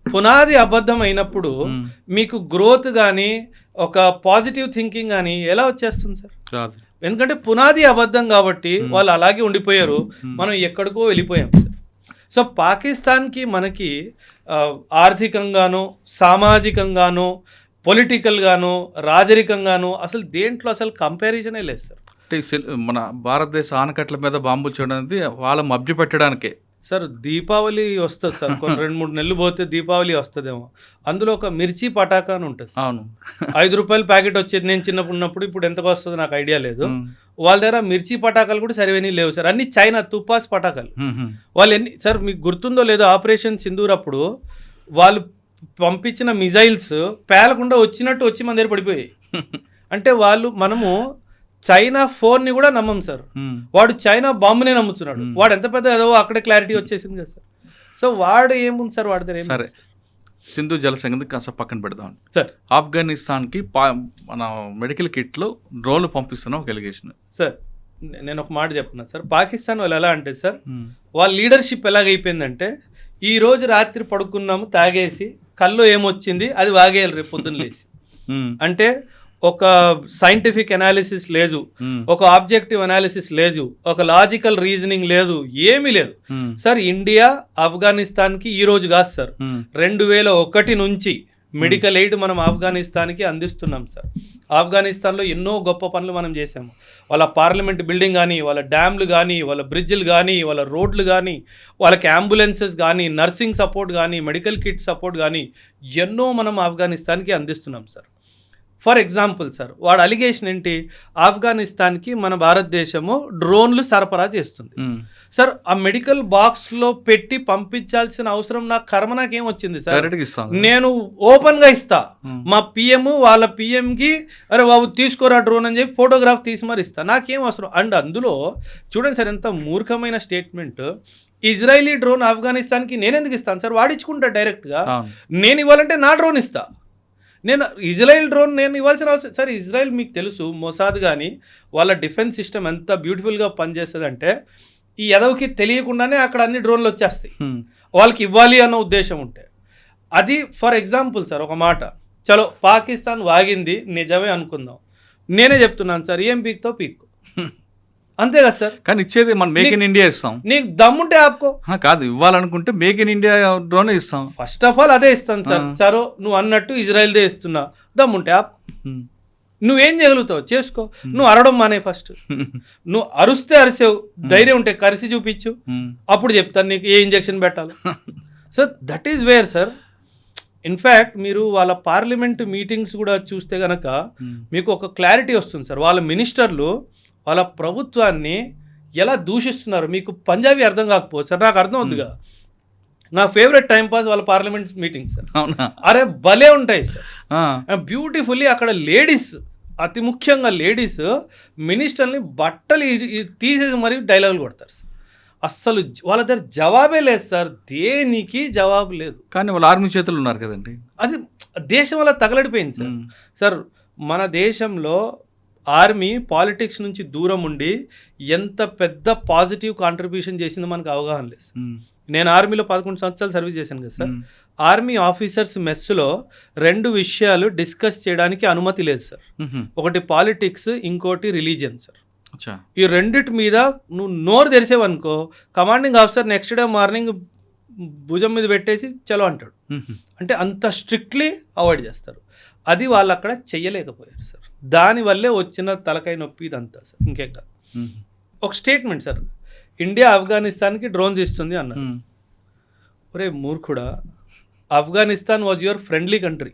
[SPEAKER 3] పునాది అబద్ధం అయినప్పుడు మీకు గ్రోత్ కానీ ఒక పాజిటివ్ థింకింగ్ కానీ ఎలా వచ్చేస్తుంది సార్?
[SPEAKER 2] రాదు.
[SPEAKER 3] ఎందుకంటే పునాది అబద్ధం కాబట్టి వాళ్ళు అలాగే ఉండిపోయారు, మనం ఎక్కడికో వెళ్ళిపోయాం సార్. సో పాకిస్తాన్కి మనకి ఆర్థికంగానో, సామాజికంగానో, పొలిటికల్గానో, రాజరికంగానో అసలు దేంట్లో అసలు కంపారిజనే లేదు సార్.
[SPEAKER 2] మన భారతదేశ ఆనకట్ల మీద బాంబులు చేయడం అనేది వాళ్ళ మభ్య పెట్టడానికే
[SPEAKER 3] సార్. దీపావళి వస్తుంది సార్, కొన్ని 2-3 నెలలు పోతే దీపావళి వస్తుందేమో. అందులో ఒక మిర్చి పటాకా అని ఉంటుంది.
[SPEAKER 2] అవును,
[SPEAKER 3] 5 రూపాయల ప్యాకెట్ వచ్చేది నేను చిన్నప్పుడు ఉన్నప్పుడు. ఇప్పుడు ఎంతకు వస్తుందో నాకు ఐడియా లేదు. వాళ్ళ దగ్గర మిర్చి పటాకాలు కూడా సరివేనీ లేవు సార్, అన్ని చైనా తుపాస్ పటాకాలు. వాళ్ళు ఎన్ని సార్ మీకు గుర్తుందో లేదో, ఆపరేషన్ సింధూర్ అప్పుడు వాళ్ళు పంపించిన మిజైల్స్ పేలకుండా వచ్చినట్టు వచ్చి మన దగ్గర పడిపోయాయి. అంటే మనము చైనా ఫోన్ని కూడా నమ్మం సార్, వాడు చైనా బాంబునే నమ్ముతున్నాడు. వాడు ఎంత పెద్ద ఏదో అక్కడే క్లారిటీ వచ్చేసింది కదా సార్. సో వాడు ఏముంది సార్ వాడి దగ్గర.
[SPEAKER 2] సరే, సింధు జల సంగతి కాస్త పక్కన పెడదాం
[SPEAKER 3] సార్.
[SPEAKER 2] ఆఫ్ఘనిస్తాన్కి మన మెడికల్ కిట్లో డ్రోన్లు పంపిస్తున్నాం ఒక ఎలిగేషన్
[SPEAKER 3] సార్. నేను ఒక మాట చెప్తున్నా సార్, పాకిస్తాన్ వాళ్ళు ఎలా అంటే సార్, వాళ్ళ లీడర్షిప్ ఎలాగైపోయిందంటే ఈ రోజు రాత్రి పడుకున్నాము తాగేసి కళ్ళు ఏమొచ్చింది అది వాగేయాలి రేపు పొద్దున్న లేచి. అంటే ఒక సైంటిఫిక్ అనాలిసిస్ లేదు, ఒక ఆబ్జెక్టివ్ అనాలిసిస్ లేదు, ఒక లాజికల్ రీజనింగ్ లేదు, ఏమీ లేదు సార్. ఇండియా ఆఫ్ఘనిస్తాన్కి ఈ రోజు కాదు సార్, 2001 నుంచి మెడికల్ ఎయిడ్ మనం ఆఫ్ఘనిస్తాన్కి అందిస్తున్నాం సార్. ఆఫ్ఘనిస్తాన్లో ఎన్నో గొప్ప పనులు మనం చేసాము. వాళ్ళ పార్లమెంట్ బిల్డింగ్ కానీ, వాళ్ళ డ్యామ్లు కానీ, వాళ్ళ బ్రిడ్జ్లు కానీ, వాళ్ళ రోడ్లు కానీ, వాళ్ళకి అంబులెన్సెస్ కానీ, నర్సింగ్ సపోర్ట్ కానీ, మెడికల్ కిట్ సపోర్ట్ కానీ ఎన్నో మనం ఆఫ్ఘనిస్తాన్కి అందిస్తున్నాం సార్. ఫర్ ఎగ్జాంపుల్ సార్, వాడు అలిగేషన్ ఏంటి, ఆఫ్ఘనిస్తాన్కి మన భారతదేశము డ్రోన్లు సరఫరా చేస్తుంది సార్. ఆ మెడికల్ బాక్స్లో పెట్టి పంపించాల్సిన అవసరం నా కర్మ నాకేం వచ్చింది సార్? నేను ఓపెన్గా ఇస్తా. మా పిఎం వాళ్ళ పిఎంకి అరే బాబు తీసుకోరా డ్రోన్ అని చెప్పి ఫోటోగ్రాఫ్ తీసి మరి ఇస్తా, నాకేం అవసరం. అండ్ అందులో చూడండి సార్ ఎంత మూర్ఖమైన స్టేట్మెంట్. ఇజ్రాయిలీ డ్రోన్ ఆఫ్ఘనిస్తాన్కి నేను ఎందుకు ఇస్తాను సార్? వాడించుకుంటా డైరెక్ట్గా. నేను ఇవ్వాలంటే నా డ్రోన్ ఇస్తా. నేను ఇజ్రాయెల్ డ్రోన్ నేను ఇవ్వాల్సిన అవసరం సార్. ఇజ్రాయెల్ మీకు తెలుసు, మొసాద్ కానీ వాళ్ళ డిఫెన్స్ సిస్టమ్ ఎంత బ్యూటిఫుల్గా పనిచేస్తుంది అంటే ఈ ఎదవకి తెలియకుండానే అక్కడ అన్ని డ్రోన్లు వచ్చేస్తాయి వాళ్ళకి ఇవ్వాలి అన్న ఉద్దేశం ఉంటే. అది ఫర్ ఎగ్జాంపుల్ సార్ ఒక మాట. చలో పాకిస్తాన్ వాగింది నిజమే అనుకుందాం, నేనే చెప్తున్నాను సార్, ఏం పీక్తో పీక్కు. అంతే కదా సార్.
[SPEAKER 2] కానీ ఇచ్చేది మనం మేక్ ఇన్ ఇండియా ఇస్తాం.
[SPEAKER 3] నీకు దమ్ముంటే ఆపుకో.
[SPEAKER 2] కాదు, ఇవ్వాలనుకుంటే మేక్ ఇన్ ఇండియా డ్రోనే ఇస్తాం.
[SPEAKER 3] ఫస్ట్ ఆఫ్ ఆల్ అదే ఇస్తాను సార్. సరో నువ్వు అన్నట్టు ఇజ్రాయెల్దే ఇస్తున్నా, దమ్ముంటే ఆపు. నువ్వేం చేయగలుగుతావు చేసుకో. నువ్వు అరవడం మానే ఫస్ట్. నువ్వు అరుస్తే అరిసావు, ధైర్యం ఉంటే కరిసి చూపించు, అప్పుడు చెప్తాను నీకు ఏ ఇంజెక్షన్ పెట్టాలి. So that is where sir. In fact మీరు వాళ్ళ పార్లమెంట్ మీటింగ్స్ కూడా చూస్తే కనుక మీకు ఒక క్లారిటీ వస్తుంది సార్. వాళ్ళ మినిస్టర్లు వాళ్ళ ప్రభుత్వాన్ని ఎలా దూషిస్తున్నారు. మీకు పంజాబీ అర్థం కాకపోవచ్చు సార్, నాకు అర్థం అవుతుందిగా. నా ఫేవరెట్ టైం పాస్ వాళ్ళ పార్లమెంట్ మీటింగ్స్ సార్. అరే భలే ఉంటాయి సార్, బ్యూటిఫుల్లీ. అక్కడ లేడీస్, అతి ముఖ్యంగా లేడీస్ మినిస్టర్ని బట్టలు తీసేసి మరీ డైలాగులు కొడతారు. అస్సలు వాళ్ళ దగ్గర జవాబే లేదు సార్, దేనికి జవాబు లేదు.
[SPEAKER 2] కానీ వాళ్ళ ఆర్మీ చేతులు ఉన్నారు కదండి.
[SPEAKER 3] అది దేశం వల్ల తగలడిపోయింది సార్. సార్ మన దేశంలో ఆర్మీ పాలిటిక్స్ నుంచి దూరం ఉండి ఎంత పెద్ద పాజిటివ్ కాంట్రిబ్యూషన్ చేసిందో మనకు అవగాహన లేదు. నేను ఆర్మీలో 11 సంవత్సరాలు సర్వీస్ చేశాను కదా సార్. ఆర్మీ ఆఫీసర్స్ మెస్సులో 2 విషయాలు డిస్కస్ చేయడానికి అనుమతి లేదు సార్. ఒకటి పాలిటిక్స్, ఇంకోటి రిలీజియన్ సార్. ఈ రెండిటి మీద నువ్వు నోరు తెరిసేవనుకో, commanding officer next day morning భుజం మీద పెట్టేసి చలో అంటాడు. అంటే అంత స్ట్రిక్ట్లీ అవాయిడ్ చేస్తారు. అది వాళ్ళు అక్కడ చెయ్యలేకపోయారు సార్. దానివల్లే వచ్చిన తలకాయ నొప్పి ఇదంతా సార్, ఇంకేం కాదు. ఒక స్టేట్మెంట్ సార్, ఇండియా ఆఫ్ఘనిస్తాన్కి డ్రోన్స్ ఇస్తుంది అన్నారు. ఒరే మూర్ఖుడా, Afghanistan was your friendly country,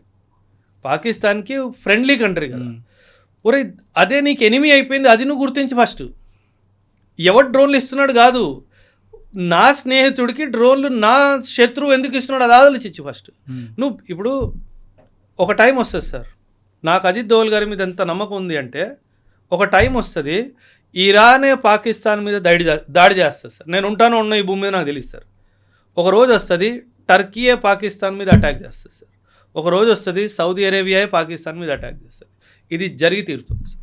[SPEAKER 3] పాకిస్తాన్కి ఫ్రెండ్లీ కంట్రీ కదా. ఒరే అదే నీకు ఎనిమీ అయిపోయింది, అది నువ్వు గుర్తించి ఫస్ట్. ఎవరు డ్రోన్లు ఇస్తున్నాడు కాదు, నా స్నేహితుడికి డ్రోన్లు నా శత్రువు ఎందుకు ఇస్తున్నాడు అది ఆలోచించి ఫస్ట్. నువ్వు ఇప్పుడు ఒక టైం వస్తుంది సార్, నాకు అజిత్ దోవల్ గారి మీద ఎంత నమ్మకం ఉంది అంటే, ఒక టైం వస్తుంది ఇరానే పాకిస్తాన్ మీద దాడి చేస్తుంది సార్. నేను ఉంటానో ఉన్న ఈ భూమి మీద నాకు తెలియదు సార్. ఒక రోజు వస్తుంది టర్కీయే పాకిస్తాన్ మీద అటాక్ చేస్తుంది సార్. ఒక రోజు వస్తుంది సౌదీ అరేబియాయే పాకిస్తాన్ మీద అటాక్ చేస్తుంది. ఇది జరిగి తీరుతుంది sir.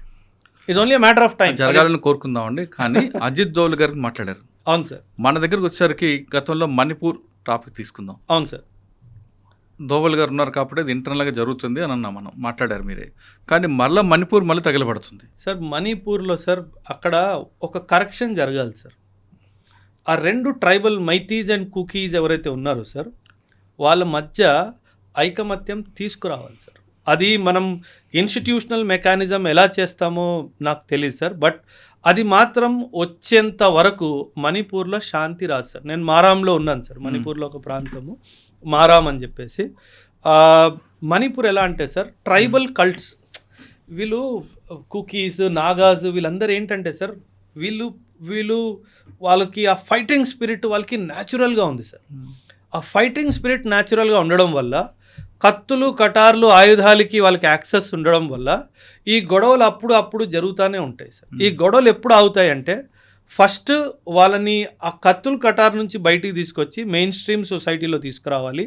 [SPEAKER 3] It's only matter of time.
[SPEAKER 2] జరగాలని కోరుకుందామండి. కానీ అజిత్ దోవల్ గారికి మాట్లాడారు.
[SPEAKER 3] అవును సార్.
[SPEAKER 2] మన దగ్గరకు వచ్చేసరికి గతంలో మణిపూర్ టాపిక్ తీసుకుందాం.
[SPEAKER 3] అవును సార్.
[SPEAKER 2] దోవల్ గారు ఉన్నారు కాబట్టి అది ఇంటర్నల్గా జరుగుతుంది అని అన్నా, మనం మాట్లాడారు మీరే. కానీ మళ్ళీ మణిపూర్ మళ్ళీ తగలబడుతుంది
[SPEAKER 3] సార్. మణిపూర్లో సార్ అక్కడ ఒక కరెక్షన్ జరగాలి సార్. ఆ 2 ట్రైబల్ మైతీస్ అండ్ కుకీస్ ఎవరైతే ఉన్నారో సార్, వాళ్ళ మధ్య ఐకమత్యం తీసుకురావాలి సార్. అది మనం ఇన్స్టిట్యూషనల్ మెకానిజం ఎలా చేస్తామో నాకు తెలియదు సార్. బట్ అది మాత్రం వచ్చేంత వరకు మణిపూర్లో శాంతి రాదు సార్. నేను మారాంలో ఉన్నాను సార్, మణిపూర్లో ఒక ప్రాంతము మారాం అని చెప్పేసి. మణిపూర్ ఎలా అంటే సార్, ట్రైబల్ కల్ట్స్, వీళ్ళు కుకీస్, నాగాస్, వీళ్ళందరూ ఏంటంటే సార్, వీళ్ళు వాళ్ళకి ఆ ఫైటింగ్ స్పిరిట్ వాళ్ళకి న్యాచురల్గా ఉంది సార్. ఆ ఫైటింగ్ స్పిరిట్ న్యాచురల్గా ఉండడం వల్ల, కత్తులు కటార్లు ఆయుధాలకి వాళ్ళకి యాక్సెస్ ఉండడం వల్ల ఈ గొడవలు అప్పుడు జరుగుతూనే ఉంటాయి సార్. ఈ గొడవలు ఎప్పుడు అవుతాయి అంటే, ఫస్ట్ వాళ్ళని ఆ కత్తులు కటార్ నుంచి బయటికి తీసుకొచ్చి మెయిన్ స్ట్రీమ్ సొసైటీలో తీసుకురావాలి.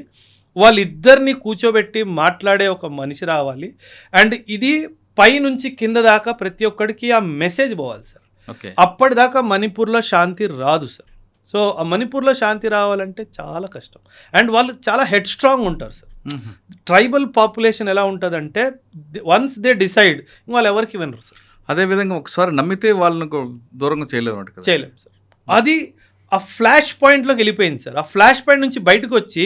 [SPEAKER 3] వాళ్ళిద్దరిని కూర్చోబెట్టి మాట్లాడే ఒక మనిషి రావాలి. అండ్ ఇది పై నుంచి కింద దాకా ప్రతి ఒక్కడికి ఆ మెసేజ్ పోవాలి సార్. అప్పటిదాకా మణిపూర్లో శాంతి రాదు సార్. సో ఆ మణిపూర్లో శాంతి రావాలంటే చాలా కష్టం. అండ్ వాళ్ళు చాలా హెడ్ స్ట్రాంగ్ ఉంటారు సార్. ట్రైబల్ పాపులేషన్ ఎలా ఉంటుందంటే, వన్స్ దే డిసైడ్ వాళ్ళు ఎవరికి వినరు సార్.
[SPEAKER 2] అదేవిధంగా ఒకసారి నమ్మితే వాళ్ళని దూరంగా చేయలేము
[SPEAKER 3] సార్. అది ఆ ఫ్లాష్ పాయింట్లోకి వెళ్ళిపోయింది సార్. ఆ ఫ్లాష్ పాయింట్ నుంచి బయటకు వచ్చి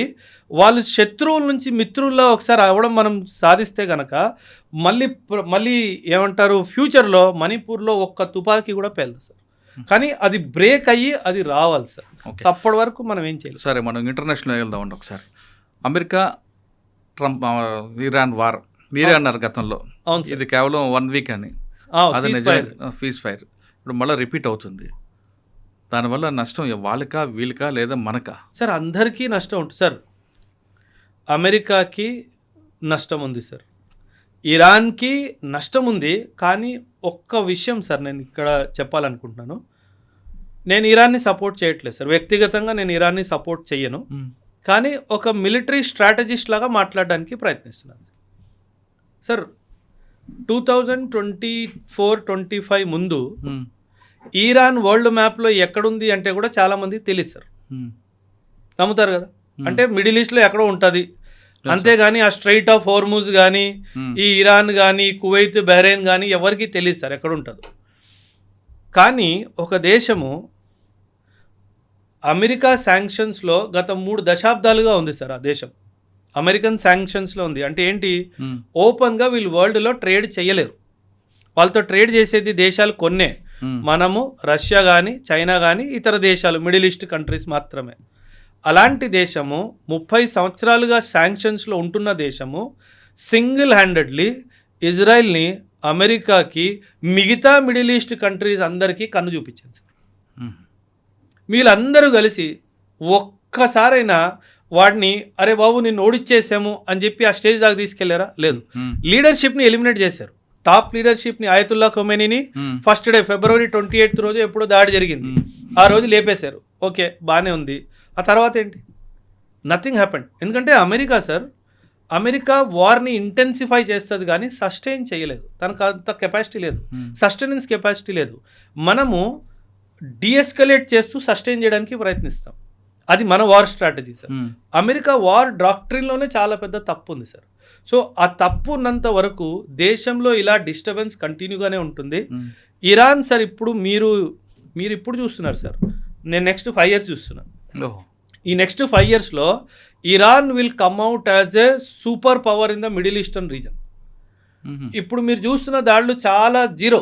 [SPEAKER 3] వాళ్ళు శత్రువుల నుంచి మిత్రుల్లో ఒకసారి అవ్వడం మనం సాధిస్తే కనుక మళ్ళీ ఏమంటారు, ఫ్యూచర్లో మణిపూర్లో ఒక్క తుపాకీ కూడా పేలదు సార్. కానీ అది బ్రేక్ అయ్యి అది రావాలి సార్. అప్పటి వరకు మనం ఏం చేయాలి.
[SPEAKER 2] సరే, మనం ఇంటర్నేషనల్ వెళ్దామండి ఒకసారి. అమెరికా ట్రంప్ ఇరాన్ వార్ మీరే అన్నారు గతంలో. ఇది కేవలం 1 వీక్ అని, అది ఫీజ్ ఫైర్. ఇప్పుడు మళ్ళీ రిపీట్ అవుతుంది. దానివల్ల నష్టం వాళ్ళకా వీళ్ళకా లేదా మనకా?
[SPEAKER 3] సార్ అందరికీ నష్టం ఉంటుంది సార్. అమెరికాకి నష్టం ఉంది సార్, ఇరాన్కి నష్టం ఉంది. కానీ ఒక్క విషయం సార్ నేను ఇక్కడ చెప్పాలనుకుంటున్నాను. నేను ఇరాన్ని సపోర్ట్ చేయట్లేదు సార్, వ్యక్తిగతంగా నేను ఇరాన్ని సపోర్ట్ చెయ్యను. కానీ ఒక మిలిటరీ స్ట్రాటజిస్ట్ లాగా మాట్లాడడానికి ప్రయత్నిస్తున్నాను సార్. 2024-25 ముందు ఇరాన్ వరల్డ్ మ్యాప్లో ఎక్కడుంది అంటే కూడా చాలామందికి తెలియదు సార్. నమ్ముతారు కదా, అంటే మిడిల్ ఈస్ట్లో ఎక్కడో ఉంటుంది. అంతేగాని ఆ స్ట్రైట్ ఆఫ్ హోర్ముజ్ కానీ, ఈ ఇరాన్ కానీ, కువైత్, బహ్రెయిన్ కానీ ఎవరికి తెలియదు సార్ ఎక్కడ ఉంటుందో. కానీ ఒక దేశము అమెరికా శాంక్షన్స్లో గత 3 దశాబ్దాలుగా ఉంది సార్. ఆ దేశం అమెరికన్ శాంక్షన్స్లో ఉంది. అంటే ఏంటి, ఓపెన్గా వీళ్ళు వరల్డ్లో ట్రేడ్ చేయలేరు. వాళ్ళతో ట్రేడ్ చేసేది దేశాలు కొన్నే, మనము రష్యా కానీ చైనా కానీ ఇతర దేశాలు మిడిల్ ఈస్ట్ కంట్రీస్ మాత్రమే. అలాంటి దేశము 30 సంవత్సరాలుగా శాంక్షన్స్లో ఉంటున్న దేశము సింగిల్ హ్యాండెడ్లీ ఇజ్రాయెల్ని అమెరికాకి మిగతా మిడిల్ ఈస్ట్ కంట్రీస్ అందరికీ కన్ను చూపించింది. వీళ్ళందరూ కలిసి ఒక్కసారైనా వాడిని అరే బాబు నిన్ను ఓడిచ్చేసాము అని చెప్పి ఆ స్టేజ్ దాకా తీసుకెళ్లారా? లేదు. లీడర్షిప్ని ఎలిమినేట్ చేశారు. టాప్ లీడర్షిప్ని ఆయతుల్లా ఖొమైనీని ఫస్ట్ డే February 28 రోజు ఎప్పుడో దాడి జరిగింది, ఆ రోజు లేపేశారు. ఓకే, బాగానే ఉంది. ఆ తర్వాత ఏంటి? Nothing happened. ఎందుకంటే అమెరికా వార్ని ఇంటెన్సిఫై చేస్తుంది కానీ సస్టైన్ చేయలేదు. తనకు అంత కెపాసిటీ లేదు, సస్టైనెన్స్ కెపాసిటీ లేదు. మనము డీఎస్కలేట్ చేస్తూ సస్టైన్ చేయడానికి ప్రయత్నిస్తాం. అది మన war strategy sir. America war డాక్ట్రిన్లోనే చాలా పెద్ద తప్పు ఉంది సార్. సో ఆ తప్పు ఉన్నంత వరకు దేశంలో ఇలా డిస్టర్బెన్స్ కంటిన్యూగానే ఉంటుంది. ఇరాన్ సార్ ఇప్పుడు మీరు ఇప్పుడు చూస్తున్నారు సార్, నేను నెక్స్ట్ 5 years చూస్తున్నాను. ఈ నెక్స్ట్ 5 yearsలో Iran will come out as a super power in the middle eastern region. ఇప్పుడు మీరు చూస్తున్న దాడులు చాలా జీరో.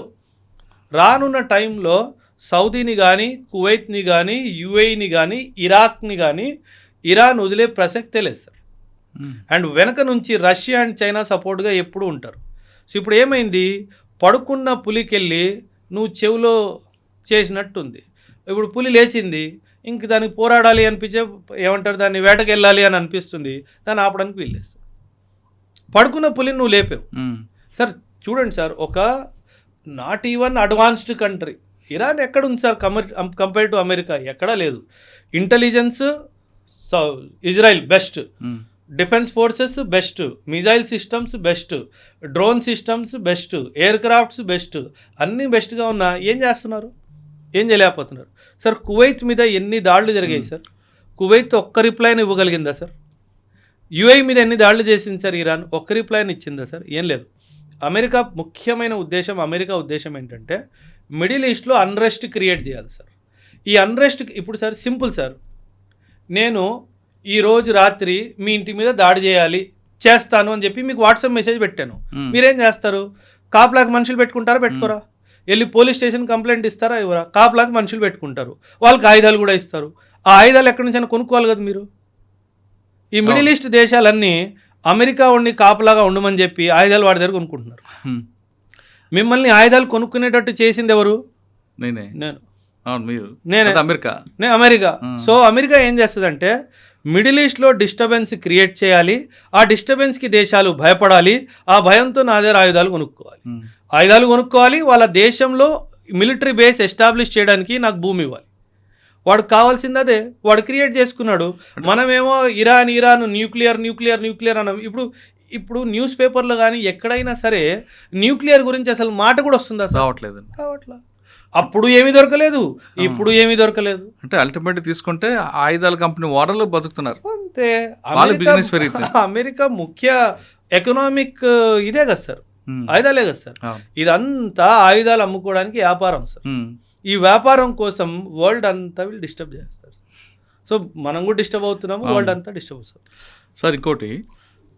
[SPEAKER 3] రానున్న టైంలో సౌదీని కానీ, కువైత్ని కానీ, యుఏఈని కానీ, ఇరాక్ని కానీ ఇరాన్ వదిలే ప్రసక్తే లేదు సార్. అండ్ వెనక నుంచి రష్యా అండ్ చైనా సపోర్ట్గా ఎప్పుడు ఉంటారు. సో ఇప్పుడు ఏమైంది, పడుకున్న పులికెళ్ళి నువ్వు చెవిలో చేసినట్టుంది. ఇప్పుడు పులి లేచింది, ఇంక దానికి పోరాడాలి అనిపించే, ఏమంటారు దాన్ని వేటకెళ్ళాలి అని అనిపిస్తుంది, దాన్ని ఆపడానికి వీల్లేదు. పడుకున్న పులిని నువ్వు లేపావు సార్. చూడండి సార్, ఒక not even advanced country Iran ఎక్కడుంది సార్ కంపేర్ టు అమెరికా? ఎక్కడా లేదు. Intelligence Israel best, defence forces best, missile systems best, drone systems best, air crafts best, అన్నీ బెస్ట్గా ఉన్నా ఏం చేస్తున్నారు? ఏం చేయలేకపోతున్నారు సార్. కువైత్ మీద ఎన్ని దాడులు జరిగాయి సార్? కువైత్ ఒక్క రిప్లైని ఇవ్వగలిగిందా సార్? యుఏఈ మీద ఎన్ని దాడులు చేసింది సార్ ఇరాన్? ఒక్క రిప్లైని ఇచ్చిందా సార్? ఏం లేదు. అమెరికా ముఖ్యమైన ఉద్దేశం, అమెరికా ఉద్దేశం ఏంటంటే మిడిల్ ఈస్ట్లో అన్రెస్ట్ క్రియేట్ చేయాలి సార్. ఈ అన్రెస్ట్ ఇప్పుడు సార్ సింపుల్ సార్, నేను ఈరోజు రాత్రి మీ ఇంటి మీద దాడి చేస్తాను అని చెప్పి మీకు వాట్సాప్ మెసేజ్ పెట్టాను. మీరేం చేస్తారు? కాపులాకి మనుషులు పెట్టుకుంటారా? పెట్టుకోరా? వెళ్ళి పోలీస్ స్టేషన్ కంప్లైంట్ ఇస్తారా? ఇవ్వరా? కాపులాకి మనుషులు పెట్టుకుంటారు, వాళ్ళకి ఆయుధాలు కూడా ఇస్తారు. ఆ ఆయుధాలు ఎక్కడి నుంచి అయినా కొనుక్కోవాలి కదా మీరు. ఈ మిడిల్ ఈస్ట్ దేశాలన్నీ అమెరికా ఉండి కాపులాగా ఉండమని చెప్పి ఆయుధాలు వాడి దగ్గర కొనుక్కుంటున్నారు. మిమ్మల్ని ఆయుధాలు కొనుక్కునేటట్టు చేసింది ఎవరు? నేను అమెరికా. సో అమెరికా ఏం చేస్తుందంటే మిడిల్ ఈస్ట్లో డిస్టర్బెన్స్ క్రియేట్ చేయాలి, ఆ డిస్టర్బెన్స్కి దేశాలు భయపడాలి, ఆ భయంతో నా దగ్గర ఆయుధాలు కొనుక్కోవాలి, వాళ్ళ దేశంలో మిలిటరీ బేస్ ఎస్టాబ్లిష్ చేయడానికి నాకు భూమి ఇవ్వాలి. వాడు కావాల్సింది అదే, వాడు క్రియేట్ చేసుకున్నాడు. మనమేమో ఇరాన్ న్యూక్లియర్ అన్నాం. ఇప్పుడు న్యూస్ పేపర్లో కానీ ఎక్కడైనా సరే న్యూక్లియర్ గురించి అసలు మాట కూడా వస్తుందా? రావట్లా. అప్పుడు ఏమీ దొరకలేదు, ఇప్పుడు ఏమీ దొరకలేదు.
[SPEAKER 2] అంటే అల్టిమేట్ తీసుకుంటే ఆయుధాల కంపెనీ ఓనర్లు బతుకుతున్నారు
[SPEAKER 3] అంతే. అమెరికా ముఖ్య ఎకనామిక్ ఇదే కదా సార్, ఆయుధాలే కదా సార్. ఇదంతా ఆయుధాలు అమ్ముకోవడానికి వ్యాపారం సార్. ఈ వ్యాపారం కోసం వరల్డ్ అంతా వీళ్ళు డిస్టర్బ్ చేస్తారు. సో మనం కూడా డిస్టర్బ్ అవుతున్నాము, వరల్డ్ అంతా డిస్టర్బ్ అవుతుంది
[SPEAKER 2] సార్. ఇంకోటి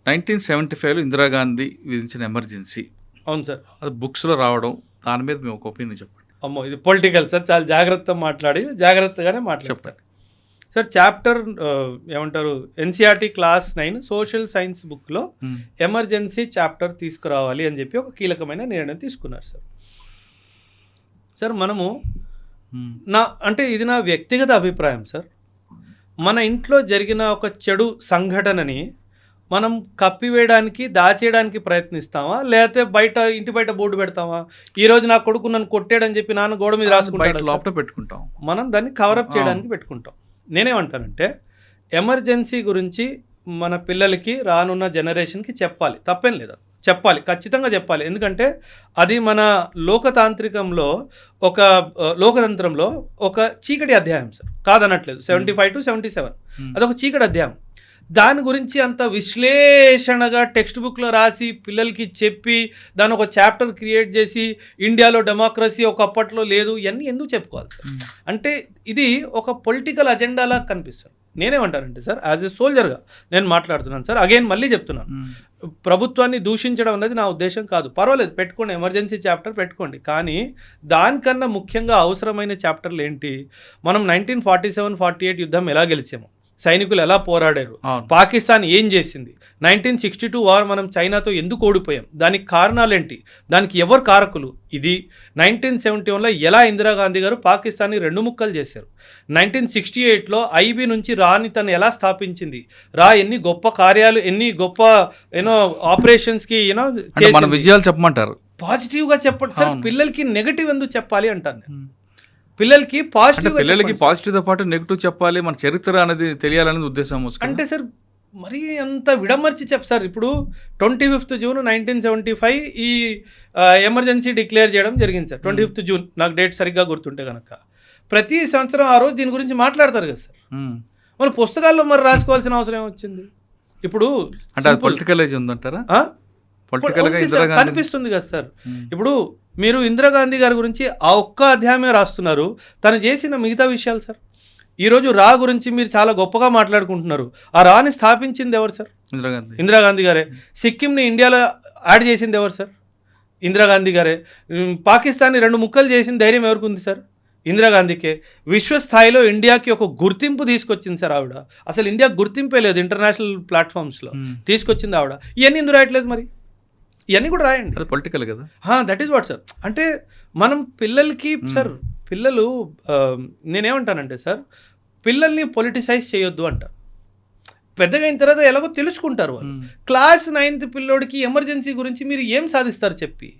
[SPEAKER 2] 1975లో ఇందిరాగాంధీ విధించిన ఎమర్జెన్సీ.
[SPEAKER 3] అవును సార్,
[SPEAKER 2] అది బుక్స్లో రావడం, దాని మీద మేము ఒక ఒపీనియన్ చెప్పండి.
[SPEAKER 3] అమ్మో, ఇది పొలిటికల్ సార్, చాలా జాగ్రత్తగానే మాట్లాడతాను సార్. చాప్టర్ ఏమంటారు, NCERT క్లాస్ 9 సోషల్ సైన్స్ బుక్లో ఎమర్జెన్సీ చాప్టర్ తీసుకురావాలి అని చెప్పి ఒక కీలకమైన నిర్ణయం తీసుకున్నారు సార్. సార్ మనము అంటే ఇది నా వ్యక్తిగత అభిప్రాయం సార్. మన ఇంట్లో జరిగిన ఒక చెడు సంఘటనని మనం కప్పివేయడానికి, దాచేయడానికి ప్రయత్నిస్తామా, లేకపోతే ఇంటి బయట బోర్డు పెడతామా? ఈ రోజు నా కొడుకు నన్ను కొట్టాడని చెప్పి నాన్న గోడ మీద రాసుకుంటాడు,
[SPEAKER 2] పెట్టుకుంటాం. మనం
[SPEAKER 3] దాన్ని కవరప్ చేయడానికి పెట్టుకుంటాం. నేనేమంటానంటే ఎమర్జెన్సీ గురించి మన పిల్లలకి, రానున్న జనరేషన్కి చెప్పాలి, తప్పేం లేదా, చెప్పాలి, ఖచ్చితంగా చెప్పాలి. ఎందుకంటే అది మన లోకతంత్రంలో ఒక చీకటి అధ్యాయం సార్, కాదనట్లేదు. 75 to 77 అదొక చీకటి అధ్యాయం. దాని గురించి అంత విశ్లేషణగా టెక్స్ట్ బుక్లో రాసి పిల్లలకి చెప్పి దాని ఒక చాప్టర్ క్రియేట్ చేసి ఇండియాలో డెమోక్రసీ ఒకప్పట్లో లేదు ఇవన్నీ ఎందుకు చెప్పుకోవాలి సార్? అంటే ఇది ఒక పొలిటికల్ అజెండాలా కనిపిస్తుంది. నేనేమంటానంటే సార్, యాజ్ ఎ సోల్జర్గా నేను మాట్లాడుతున్నాను సార్. అగైన్ మళ్ళీ చెప్తున్నాను, ప్రభుత్వాన్ని దూషించడం అనేది నా ఉద్దేశం కాదు. పర్వాలేదు, పెట్టుకోండి, ఎమర్జెన్సీ చాప్టర్ పెట్టుకోండి. కానీ దానికన్నా ముఖ్యంగా అవసరమైన చాప్టర్లు ఏంటి? మనం 1947-48 యుద్ధం ఎలా గెలిచాము, సైనికులు ఎలా పోరాడారు, పాకిస్తాన్ ఏం చేసింది, 1962 వార్ మనం చైనాతో ఎందుకు ఓడిపోయాం, దానికి కారణాలేంటి, దానికి ఎవరు కారకులు, ఇది 1971లో ఎలా ఇందిరాగాంధీ గారు పాకిస్తాన్ని 2 ముక్కలు చేశారు, 1968లో ఐబీ నుంచి రాని తను ఎలా స్థాపించింది, రా ఎన్ని గొప్ప కార్యాలు, ఎన్ని గొప్ప ఆపరేషన్స్కి
[SPEAKER 2] మన విజయాలు చెప్పమంటారు.
[SPEAKER 3] పాజిటివ్గా చెప్పండి సార్. పిల్లలకి నెగటివ్ ఎందుకు చెప్పాలి అంటాను నేను. పిల్లలకి పాజిటివ్,
[SPEAKER 2] పిల్లలకి పాజిటివ్ తో పాటు నెగిటివ్ చెప్పాలి, మన చరిత్ర అనేది తెలియాలనేది ఉద్దేశం.
[SPEAKER 3] అంటే సార్ మరీ అంత విడమర్చి సార్. ఇప్పుడు 25th జూన్ 1975 ఈ ఎమర్జెన్సీ డిక్లేర్ చేయడం జరిగింది సార్. 25th జూన్, నాకు డేట్ సరిగ్గా గుర్తుంటే కనుక ప్రతి సంవత్సరం ఆ రోజు దీని గురించి మాట్లాడతారు కదా సార్. మరి పుస్తకాల్లో మరి రాసుకోవాల్సిన అవసరం ఏమొచ్చింది? ఇప్పుడు
[SPEAKER 2] అంటే పొలిటికల్ ఏజ్ ఉందంటారా?
[SPEAKER 3] కనిపిస్తుంది కదా సార్. ఇప్పుడు మీరు ఇందిరాగాంధీ గారి గురించి ఆ ఒక్క అధ్యాయమే రాస్తున్నారు, తను చేసిన మిగతా విషయాలు సార్. ఈరోజు రా గురించి మీరు చాలా గొప్పగా మాట్లాడుకుంటున్నారు. ఆ రాని స్థాపించింది ఎవరు సార్? ఇందిరాగాంధీ గారే. సిక్కింని ఇండియాలో యాడ్ చేసింది ఎవరు సార్? ఇందిరాగాంధీ గారే. పాకిస్తాన్ని 2 ముక్కలు చేసిన ధైర్యం ఎవరికి ఉంది సార్? ఇందిరాగాంధీకే. విశ్వస్థాయిలో ఇండియాకి ఒక గుర్తింపు తీసుకొచ్చింది సార్ ఆవిడ. అసలు ఇండియాకి గుర్తింపే లేదు ఇంటర్నేషనల్ ప్లాట్ఫామ్స్లో, తీసుకొచ్చింది ఆవిడ. ఇవన్నీ ఎందుకు రాయట్లేదు మరి? ఇవన్నీ కూడా రాయండి.
[SPEAKER 2] అది పొలిటికల్ కదా.
[SPEAKER 3] That is what sir. అంటే మనం పిల్లలకి సార్, పిల్లలు నేనేమంటానంటే సార్, పిల్లల్ని పొలిటిసైజ్ చేయొద్దు అంటారు. పెద్దగా అయిన తర్వాత ఎలాగో తెలుసుకుంటారు వాళ్ళు. క్లాస్ 9th పిల్లోడికి ఎమర్జెన్సీ గురించి మీరు ఏం సాధిస్తారు చెప్పి?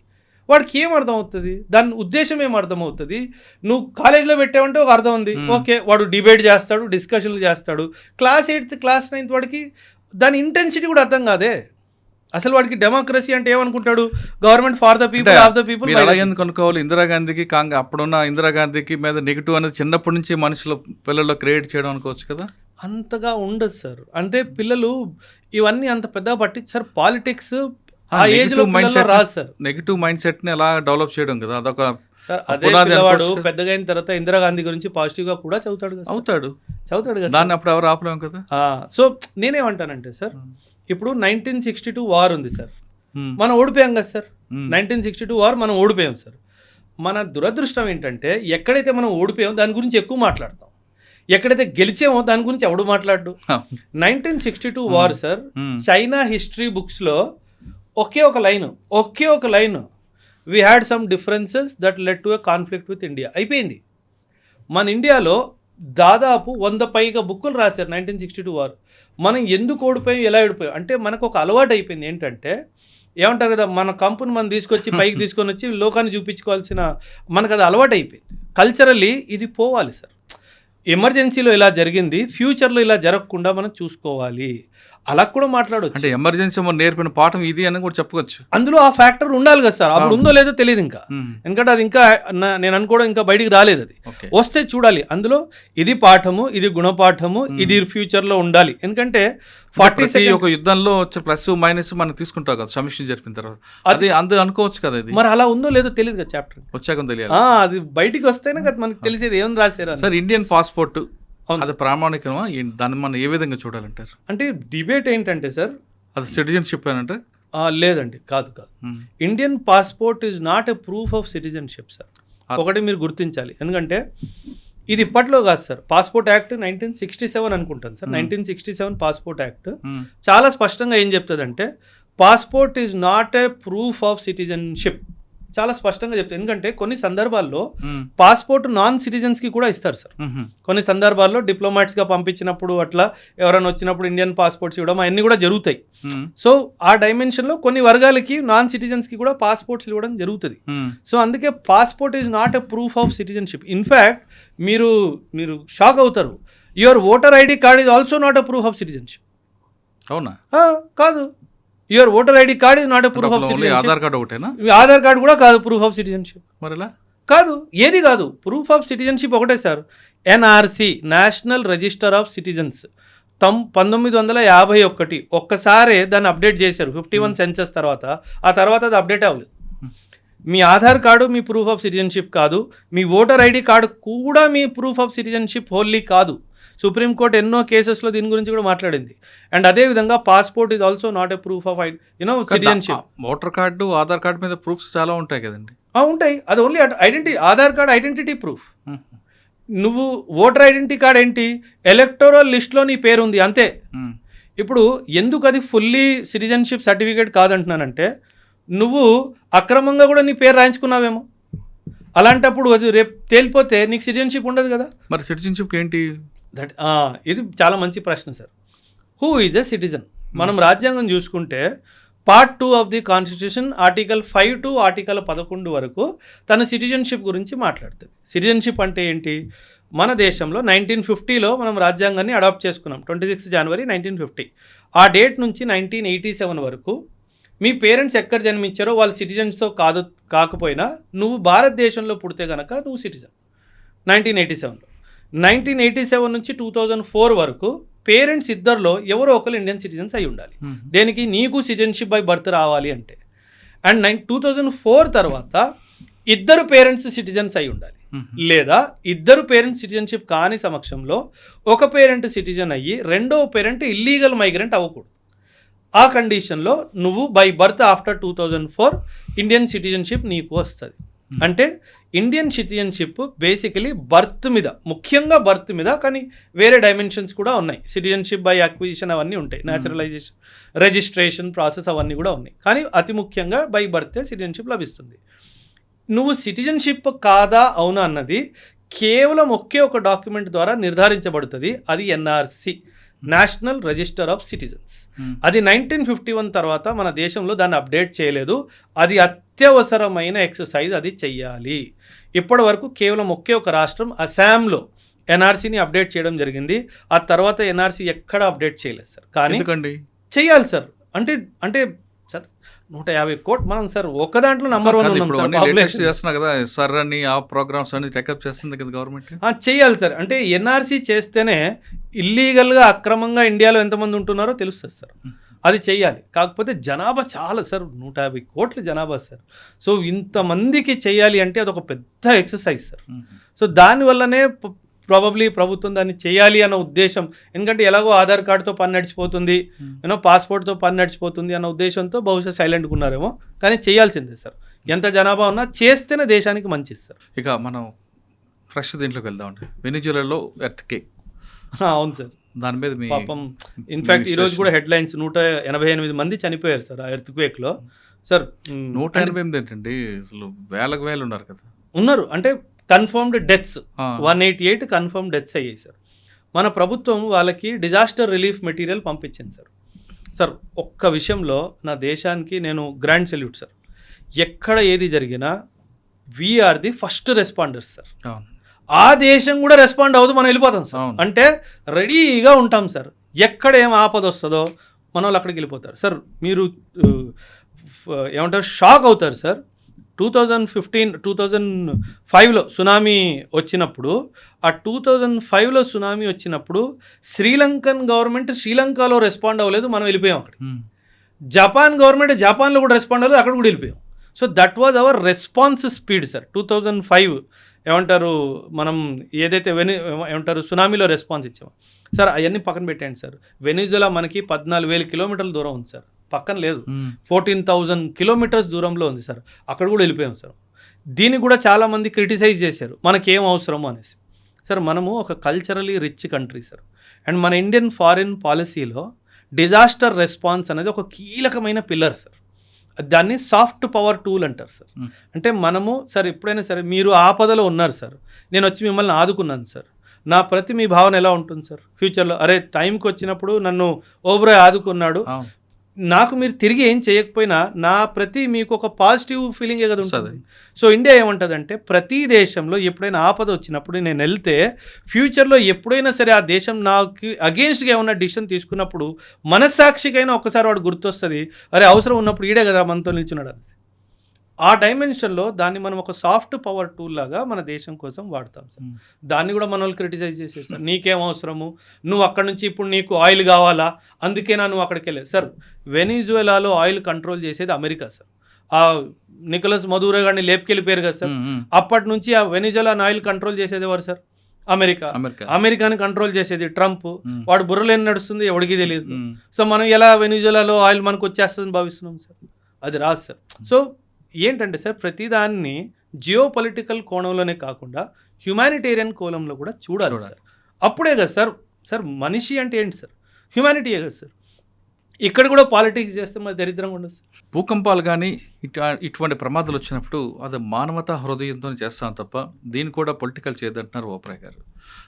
[SPEAKER 3] వాడికి ఏం అర్థం అవుతుంది? దాని ఉద్దేశం ఏం అర్థం అవుతుంది? నువ్వు కాలేజీలో పెట్టావంటే ఒక అర్థం ఉంది, ఓకే, వాడు డిబేట్ చేస్తాడు, డిస్కషన్లు చేస్తాడు. క్లాస్ 8th క్లాస్ 9th వాడికి దాని ఇంటెన్సిటీ కూడా అర్థం కాదే. అసలు వాడికి డెమోక్రసీ అంటే ఏమనుకుంటాడు? Government for the people, of the people.
[SPEAKER 2] ఎందుకు అనుకోవాలి? ఇందిరాగాంధీకి అప్పుడున్న ఇందిరాగాంధీకి మీద నెగిటివ్ అనేది చిన్నప్పటి నుంచి మనుషుల పిల్లల్లో క్రియేట్ చేయడం అనుకోవచ్చు కదా. అంతగా ఉండదు సార్.
[SPEAKER 3] అంటే పిల్లలు ఇవన్నీ అంత పెద్దగా పట్టించారు. పాలిటిక్స్ ఆ ఏజ్ లో రాదు సార్.
[SPEAKER 2] నెగిటివ్ మైండ్ సెట్ ని ఎలా డెవలప్ చేయడం కదా, అదొక
[SPEAKER 3] సార్. అదే పిల్లవాడు పెద్దగా అయిన తర్వాత ఇందిరాగాంధీ గురించి పాజిటివ్ గా కూడా చదువుతాడు కదా.
[SPEAKER 2] దాన్ని అప్పుడు ఎవరు ఆపలేము కదా.
[SPEAKER 3] సో నేనేమంటానంటే సార్, ఇప్పుడు 1962 వార్ ఉంది సార్, మనం ఓడిపోయాం కదా సార్. 1962 వార్ మనం ఓడిపోయాం సార్. మన దురదృష్టం ఏంటంటే ఎక్కడైతే మనం ఓడిపోయామో దాని గురించి ఎక్కువ మాట్లాడతాం, ఎక్కడైతే గెలిచామో దాని గురించి ఎవడు మాట్లాడు. 1962 వార్ సార్, చైనా హిస్టరీ బుక్స్లో ఒకే ఒక line, we had some differences that led to a conflict with India, అయిపోయింది. మన ఇండియాలో దాదాపు 100 పైగా బుక్కులు రాశారు 1962 వారు. మనం ఎందుకు ఓడిపోయాం, ఎలా ఓడిపోయాం అంటే మనకు ఒక అలవాటు అయిపోయింది. ఏంటంటే ఏమంటారు కదా, మన కంపుని మనం తీసుకొచ్చి పైకి తీసుకొని వచ్చి లోకాన్ని చూపించుకోవాల్సిన మనకు అది అలవాటు అయిపోయింది. కల్చరల్లీ ఇది పోవాలి సార్. ఎమర్జెన్సీలో ఇలా జరిగింది, ఫ్యూచర్లో ఇలా జరగకుండా మనం చూసుకోవాలి, అలా కూడా మాట్లాడవచ్చు.
[SPEAKER 2] అంటే ఎమర్జెన్సీ నేర్పిన పాఠం ఇది అని కూడా చెప్పుకోవచ్చు.
[SPEAKER 3] అందులో ఆ ఫ్యాక్టర్ ఉండాలి కదా సార్. అప్పుడు ఉందో లేదో తెలియదు ఇంకా, ఎందుకంటే అది ఇంకా నేను అనుకోవడం ఇంకా బయటికి రాలేదు. అది వస్తే చూడాలి. అందులో ఇది పాఠము, ఇది గుణపాఠము, ఇది ఫ్యూచర్లో ఉండాలి. ఎందుకంటే
[SPEAKER 2] 40 ఒక యుద్ధంలో వచ్చే ప్లస్ మైనస్ మనం తీసుకుంటాం కదా సమీక్ష జరిపిన తర్వాత, అది అందరూ అనుకోవచ్చు కదా. ఇది
[SPEAKER 3] మరి అలా ఉందో లేదో తెలియదు కదా, చాప్టర్
[SPEAKER 2] వచ్చాక తెలియాలి.
[SPEAKER 3] అది బయటికి వస్తేనే కదా మనకి తెలిసేది ఏం రాశారు
[SPEAKER 2] సార్. ఇండియన్ పాస్పోర్ట్ అది ప్రామాణికమా? దాన్ని మనం ఏ విధంగా చూడాలంటారు?
[SPEAKER 3] అంటే డిబేట్ ఏంటంటే సార్,
[SPEAKER 2] అది సిటిజన్షిప్ అంటే
[SPEAKER 3] లేదండి, కాదు. Indian passport is not a proof of citizenship sir. ఒకటి మీరు గుర్తించాలి. ఎందుకంటే ఇది ఇప్పట్లో కాదు సార్. పాస్పోర్ట్ యాక్ట్ 1967 అనుకుంటాను సార్. 1967 పాస్పోర్ట్ యాక్ట్ చాలా స్పష్టంగా ఏం చెప్తుందంటే, passport is not a proof of citizenship, చాలా స్పష్టంగా చెప్తారు. ఎందుకంటే కొన్ని సందర్భాల్లో పాస్పోర్ట్ నాన్ సిటిజన్స్కి కూడా ఇస్తారు సార్. కొన్ని సందర్భాల్లో డిప్లొమాట్స్గా పంపించినప్పుడు, అట్లా ఎవరైనా వచ్చినప్పుడు ఇండియన్ పాస్పోర్ట్స్ ఇవ్వడం అవన్నీ కూడా జరుగుతాయి. సో ఆ డైమెన్షన్లో కొన్ని వర్గాలకి నాన్ సిటిజన్స్కి కూడా పాస్పోర్ట్స్ ఇవ్వడం జరుగుతుంది. సో అందుకే passport is not a proof of citizenship. In fact మీరు షాక్ అవుతారు, your voter ID card is also not a proof of citizenship.
[SPEAKER 2] అవునా?
[SPEAKER 3] కాదు. Your voter ID card is not a proof of citizenship.
[SPEAKER 2] Aadhaar card ఒకటేనా?
[SPEAKER 3] ఆధార్ కార్డ్ కూడా కాదు ప్రూఫ్ ఆఫ్ సిటిజన్షిప్.
[SPEAKER 2] మరిలా
[SPEAKER 3] కాదు, ఏది కాదు. ప్రూఫ్ ఆఫ్ సిటిజన్షిప్ ఒకటే sir, NRC, national register of citizens. 1951 ఒక్కసారే దాన్ని అప్డేట్ చేశారు 51 సెన్సస్ తర్వాత. ఆ తర్వాత అది అప్డేట్ అవ్వలేదు. మీ ఆధార్ కార్డు మీ ప్రూఫ్ ఆఫ్ సిటిజన్షిప్ కాదు, మీ ఓటర్ ఐడి కార్డు కూడా మీ ప్రూఫ్ ఆఫ్ సిటిజన్షిప్ హోల్లీ కాదు. సుప్రీంకోర్టు ఎన్నో కేసెస్లో దీని గురించి కూడా మాట్లాడింది. అండ్ అదేవిధంగా passport is also not a proof of citizenship.
[SPEAKER 2] Voter card, Aadhaar card మీద ప్రూఫ్స్ చాలా ఉంటాయి కదండి.
[SPEAKER 3] ఉంటాయి, అది only identity. Aadhaar card identity proof. నువ్వు ఓటర్ ఐడెంటిటీ కార్డ్ ఏంటి, ఎలక్టోరల్ లిస్ట్లో నీ పేరు ఉంది అంతే. ఇప్పుడు ఎందుకు అది ఫుల్లీ సిటిజన్షిప్ సర్టిఫికేట్ కాదంటున్నానంటే, నువ్వు అక్రమంగా కూడా నీ పేరు రాయించుకున్నావేమో. అలాంటప్పుడు అది రేపు తేలిపోతే నీకు సిటిజన్షిప్ ఉండదు కదా.
[SPEAKER 2] మరి సిటిజన్షిప్ ఏంటి?
[SPEAKER 3] ఇది చాలా మంచి ప్రశ్న sir. Who is a citizen? మనం రాజ్యాంగం చూసుకుంటే part 2 of the constitution article 5 to article 11 వరకు తన సిటిజన్షిప్ గురించి మాట్లాడుతుంది. సిటిజన్షిప్ అంటే ఏంటి? మన దేశంలో 1950లో మనం రాజ్యాంగాన్ని అడాప్ట్ చేసుకున్నాం, 26 జనవరి 1950. ఆ డేట్ నుంచి 1987 వరకు మీ పేరెంట్స్ ఎక్కడ జన్మించారో వాళ్ళు సిటిజన్స్ కాకపోయినా నువ్వు భారతదేశంలో పుడితే కనుక నువ్వు సిటిజన్. 1987లో 1987 నుంచి 2004 వరకు పేరెంట్స్ ఇద్దరిలో ఎవరో ఒకరు ఇండియన్ సిటిజన్స్ అయి ఉండాలి. దేనికి? నీకు సిటిజన్షిప్ బై బర్త్ రావాలి అంటే. అండ్ 2004 తర్వాత ఇద్దరు పేరెంట్స్ సిటిజన్స్ అయి ఉండాలి. లేదా ఇద్దరు పేరెంట్స్ సిటిజన్షిప్ కాని సమక్షంలో ఒక పేరెంట్ సిటిజన్ అయ్యి రెండవ పేరెంట్ ఇల్లీగల్ మైగ్రెంట్ అవ్వకూడదు. ఆ కండిషన్లో నువ్వు by birth after 2004 Indian citizenship నీకు వస్తుంది. అంటే ఇండియన్ సిటిజన్షిప్ బేసికలీ బర్త్ మీద, ముఖ్యంగా బర్త్ మీద, కానీ వేరే డైమెన్షన్స్ కూడా ఉన్నాయి. సిటిజన్షిప్ బై అక్విజిషన్ అవన్నీ ఉంటాయి, న్యాచురలైజేషన్, రిజిస్ట్రేషన్ ప్రాసెస్ అవన్నీ కూడా ఉన్నాయి. కానీ అతి ముఖ్యంగా బై బర్తే సిటిజన్షిప్ లభిస్తుంది. నువ్వు సిటిజన్షిప్ కాదా అవునా అన్నది కేవలం ఒకే ఒక డాక్యుమెంట్ ద్వారా నిర్ధారించబడుతుంది. అది NRC, national register of citizens. అది 1951 తర్వాత మన దేశంలో దాన్ని అప్డేట్ చేయలేదు. అది అత్యవసరమైన ఎక్సర్సైజ్, అది చెయ్యాలి. ఇప్పటి వరకు కేవలం ఒకే ఒక రాష్ట్రం అస్సాంలో ఎన్ఆర్సీని అప్డేట్ చేయడం జరిగింది. ఆ తర్వాత ఎన్ఆర్సీ ఎక్కడ అప్డేట్ చేయలేదు సార్. కానీ చెయ్యాలి సార్. అంటే సార్ 150 కోట్లు మనం సార్ ఒక దాంట్లో నంబర్ 1
[SPEAKER 2] చేస్తున్నా కదా సార్ అని, ఆ ప్రోగ్రామ్స్ అన్ని టేకప్ చేస్తుంది కదా గవర్నమెంట్.
[SPEAKER 3] చెయ్యాలి సార్. అంటే ఎన్ఆర్సీ చేస్తేనే ఇల్లీగల్గా అక్రమంగా ఇండియాలో ఎంతమంది ఉంటున్నారో తెలుస్తుంది సార్. అది చెయ్యాలి. కాకపోతే జనాభా చాలా సార్, 150 కోట్ల జనాభా సార్. సో ఇంతమందికి చెయ్యాలి అంటే అదొక పెద్ద ఎక్సర్సైజ్ సార్. సో దానివల్లనే ప్రాబబ్లీ ప్రభుత్వం దాన్ని చేయాలి అన్న ఉద్దేశం. ఎందుకంటే ఎలాగో ఆధార్ కార్డుతో పని నడిచిపోతుంది, పాస్పోర్ట్తో పని నడిచిపోతుంది అన్న ఉద్దేశంతో బహుశా సైలెంట్గా ఉన్నారేమో. కానీ చేయాల్సిందే సార్. ఎంత జనాభా ఉన్నా చేస్తేనే దేశానికి మంచిది సార్.
[SPEAKER 2] ఇక మనం ఫ్రెష్ దీంట్లోకి వెళ్దామండి. వెనిజులాలో ఎర్త్క్వేక్.
[SPEAKER 3] అవును సార్.
[SPEAKER 2] దాని మీద
[SPEAKER 3] పాపం ఇన్ఫ్యాక్ట్ ఈరోజు కూడా హెడ్లైన్స్ 188 మంది చనిపోయారు సార్ ఆ ఎర్త్క్వేక్లో. సార్
[SPEAKER 2] 188 ఏంటండి, అసలు వేలకు వేలు ఉన్నారు కదా.
[SPEAKER 3] ఉన్నారు అంటే కన్ఫర్మ్డ్ డెత్స్ 188 కన్ఫర్మ్ డెత్స్ అయ్యాయి సార్. మన ప్రభుత్వం వాళ్ళకి డిజాస్టర్ రిలీఫ్ మెటీరియల్ పంపించింది సార్. సార్ ఒక్క విషయంలో నా దేశానికి నేను గ్రాండ్ సెల్యూట్ సార్. ఎక్కడ ఏది జరిగినా we are the first responders sir. ఆ దేశం కూడా రెస్పాండ్ అవుతూ మనం వెళ్ళిపోతాం సార్. అంటే రెడీగా ఉంటాం సార్. ఎక్కడ ఏం ఆపద వస్తుందో మన వాళ్ళు అక్కడికి వెళ్ళిపోతారు సార్. మీరు ఏమంటారు, షాక్ అవుతారు సార్. 2005లో సునామీ వచ్చినప్పుడు, ఆ 2005లో సునామీ వచ్చినప్పుడు శ్రీలంకన్ గవర్నమెంట్ శ్రీలంకలో రెస్పాండ్ అవ్వలేదు, మనం వెళ్ళిపోయాం అక్కడ. జపాన్ గవర్నమెంట్ జపాన్లో కూడా రెస్పాండ్ అవ్వలేదు, అక్కడ కూడా వెళ్ళిపోయాం. So that was our response speed sir. 2005 ఏమంటారు, మనం ఏదైతే ఏమంటారు సునామీలో రెస్పాన్స్ ఇచ్చామో సార్, అవన్నీ పక్కన పెట్టండి సార్. వెనిజులా మనకి 14,000 కిలోమీటర్ల దూరం ఉంది సార్, పక్కన లేదు. 14,000 కిలోమీటర్స్ దూరంలో ఉంది సార్. అక్కడ కూడా వెళ్ళిపోయాం సార్. దీన్ని కూడా చాలామంది క్రిటిసైజ్ చేశారు, మనకేం అవసరమో అనేసి. సార్ మనము ఒక culturally rich country sir. And మన ఇండియన్ ఫారిన్ పాలసీలో డిజాస్టర్ రెస్పాన్స్ అనేది ఒక కీలకమైన పిల్లర్ సార్. దాన్ని సాఫ్ట్ పవర్ టూల్ అంటారు సార్. అంటే మనము సార్ ఎప్పుడైనా సరే మీరు ఆపదలో ఉన్నారు సార్, నేను వచ్చి మిమ్మల్ని ఆదుకున్నాను సార్, నా ప్రతి మీ భావన ఎలా ఉంటుంది సార్ ఫ్యూచర్లో? అరే టైంకి వచ్చినప్పుడు నన్ను ఓబ్రాయ్ ఆదుకున్నాడు, నాకు మీరు తిరిగి ఏం చేయకపోయినా నా ప్రతి మీకు ఒక పాజిటివ్ ఫీలింగే కదా ఉంటుంది. సో ఇండియా ఏమంటుందంటే ప్రతి దేశంలో ఎప్పుడైనా ఆపద వచ్చినప్పుడు నేను వెళ్తే ఫ్యూచర్లో ఎప్పుడైనా సరే ఆ దేశం నాకు అగెయిన్స్ట్గా ఏమన్నా డిసిషన్ తీసుకున్నప్పుడు మనస్సాక్షికైనా ఒక్కసారి వాడు గుర్తొస్తుంది, అరే అవసరం ఉన్నప్పుడు ఈడే కదా మనతో నిల్చున్నాడు అని. ఆ డైమెన్షన్లో దాన్ని మనం ఒక సాఫ్ట్ పవర్ టూల్ లాగా మన దేశం కోసం వాడతాం సార్. దాన్ని కూడా మన వాళ్ళు క్రిటిసైజ్ చేసేస్తారు. నీకేం అవసరము, నువ్వు అక్కడ నుంచి ఇప్పుడు నీకు ఆయిల్ కావాలా, అందుకేనా నువ్వు అక్కడికి వెళ్ళావు. సార్ వెనిజువేలాలో ఆయిల్ కంట్రోల్ చేసేది అమెరికా సార్. ఆ నికోలస్ మదూరో గారిని లేపుకెళ్ళిపోయారు కదా సార్. అప్పటి నుంచి ఆ వెనిజువేలాని ఆయిల్ కంట్రోల్ చేసేది ఎవరు సార్? అమెరికాని కంట్రోల్ చేసేది ట్రంప్. వాడు బుర్రలేని నడుస్తుంది, ఎవడికి తెలియదు. సో మనం ఎలా వెనిజువేలాలో ఆయిల్ మనకు వచ్చేస్తుందని భావిస్తున్నాం సార్? అది రాదు సార్. సో ఏంటంటే సార్, ప్రతిదాన్ని జియో పొలిటికల్ కోణంలోనే కాకుండా హ్యుమానిటేరియన్ కోణంలో కూడా చూడాలి సార్. అప్పుడే కదా సార్. సార్ మనిషి అంటే ఏంటి సార్? హ్యుమానిటీయే కదా సార్. ఇక్కడ కూడా పాలిటిక్స్ చేస్తే మరి దరిద్రంగా ఉండదు సార్.
[SPEAKER 2] భూకంపాలు కానీ ఇటువంటి ప్రమాదాలు వచ్చినప్పుడు అది మానవతా హృదయంతో చేస్తాం తప్ప దీన్ని కూడా పొలిటికల్ చేయదంటున్నారు ఓపరాయ్ గారు.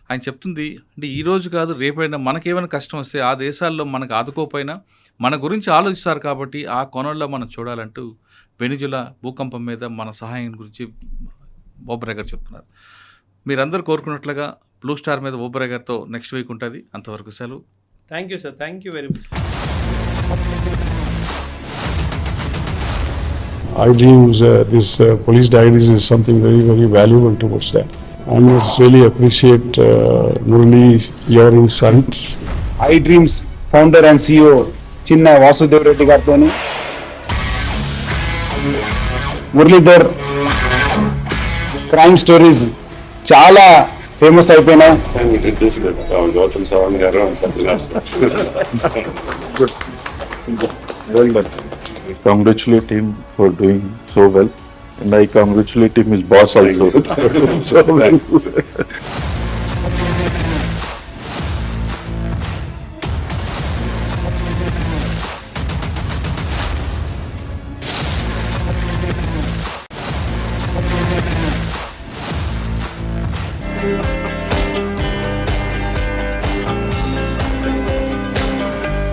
[SPEAKER 2] ఆయన చెప్తుంది అంటే ఈ రోజు కాదు రేపైనా మనకేమైనా కష్టం వస్తే ఆ దేశాల్లో మనకు ఆదుకోపోయినా మన గురించి ఆలోచిస్తారు కాబట్టి ఆ కోణంలో మనం చూడాలంటూ వెనిజులా భూకంపం మీద మన సహాయం గురించి ఓబరాయ్ గారు చెప్తున్నారు. మీరందరూ కోరుకున్నట్లుగా బ్లూ స్టార్ మీద ఓబరాయ్ గారితో నెక్స్ట్ వీక్ ఉంటుంది. అంతవరకు సెలవు.
[SPEAKER 3] Thank you sir. Thank you very much.
[SPEAKER 4] I dreams, this police diaries is something very, very valuable towards that. I must really appreciate Murali, your insights.
[SPEAKER 5] I dreams founder and CEO చిన్న వాసుదేవ్ రెడ్డి గారితో మురళీధర్ క్రైమ్ స్టోరీస్ చాలా ఫేమస్ అయిపోయినాయి.
[SPEAKER 4] Gautam Savan garu and Satyajit sir. Well done.
[SPEAKER 6] I congratulate him for doing so well, and I congratulate him, his boss also. So well.
[SPEAKER 5] Thank you.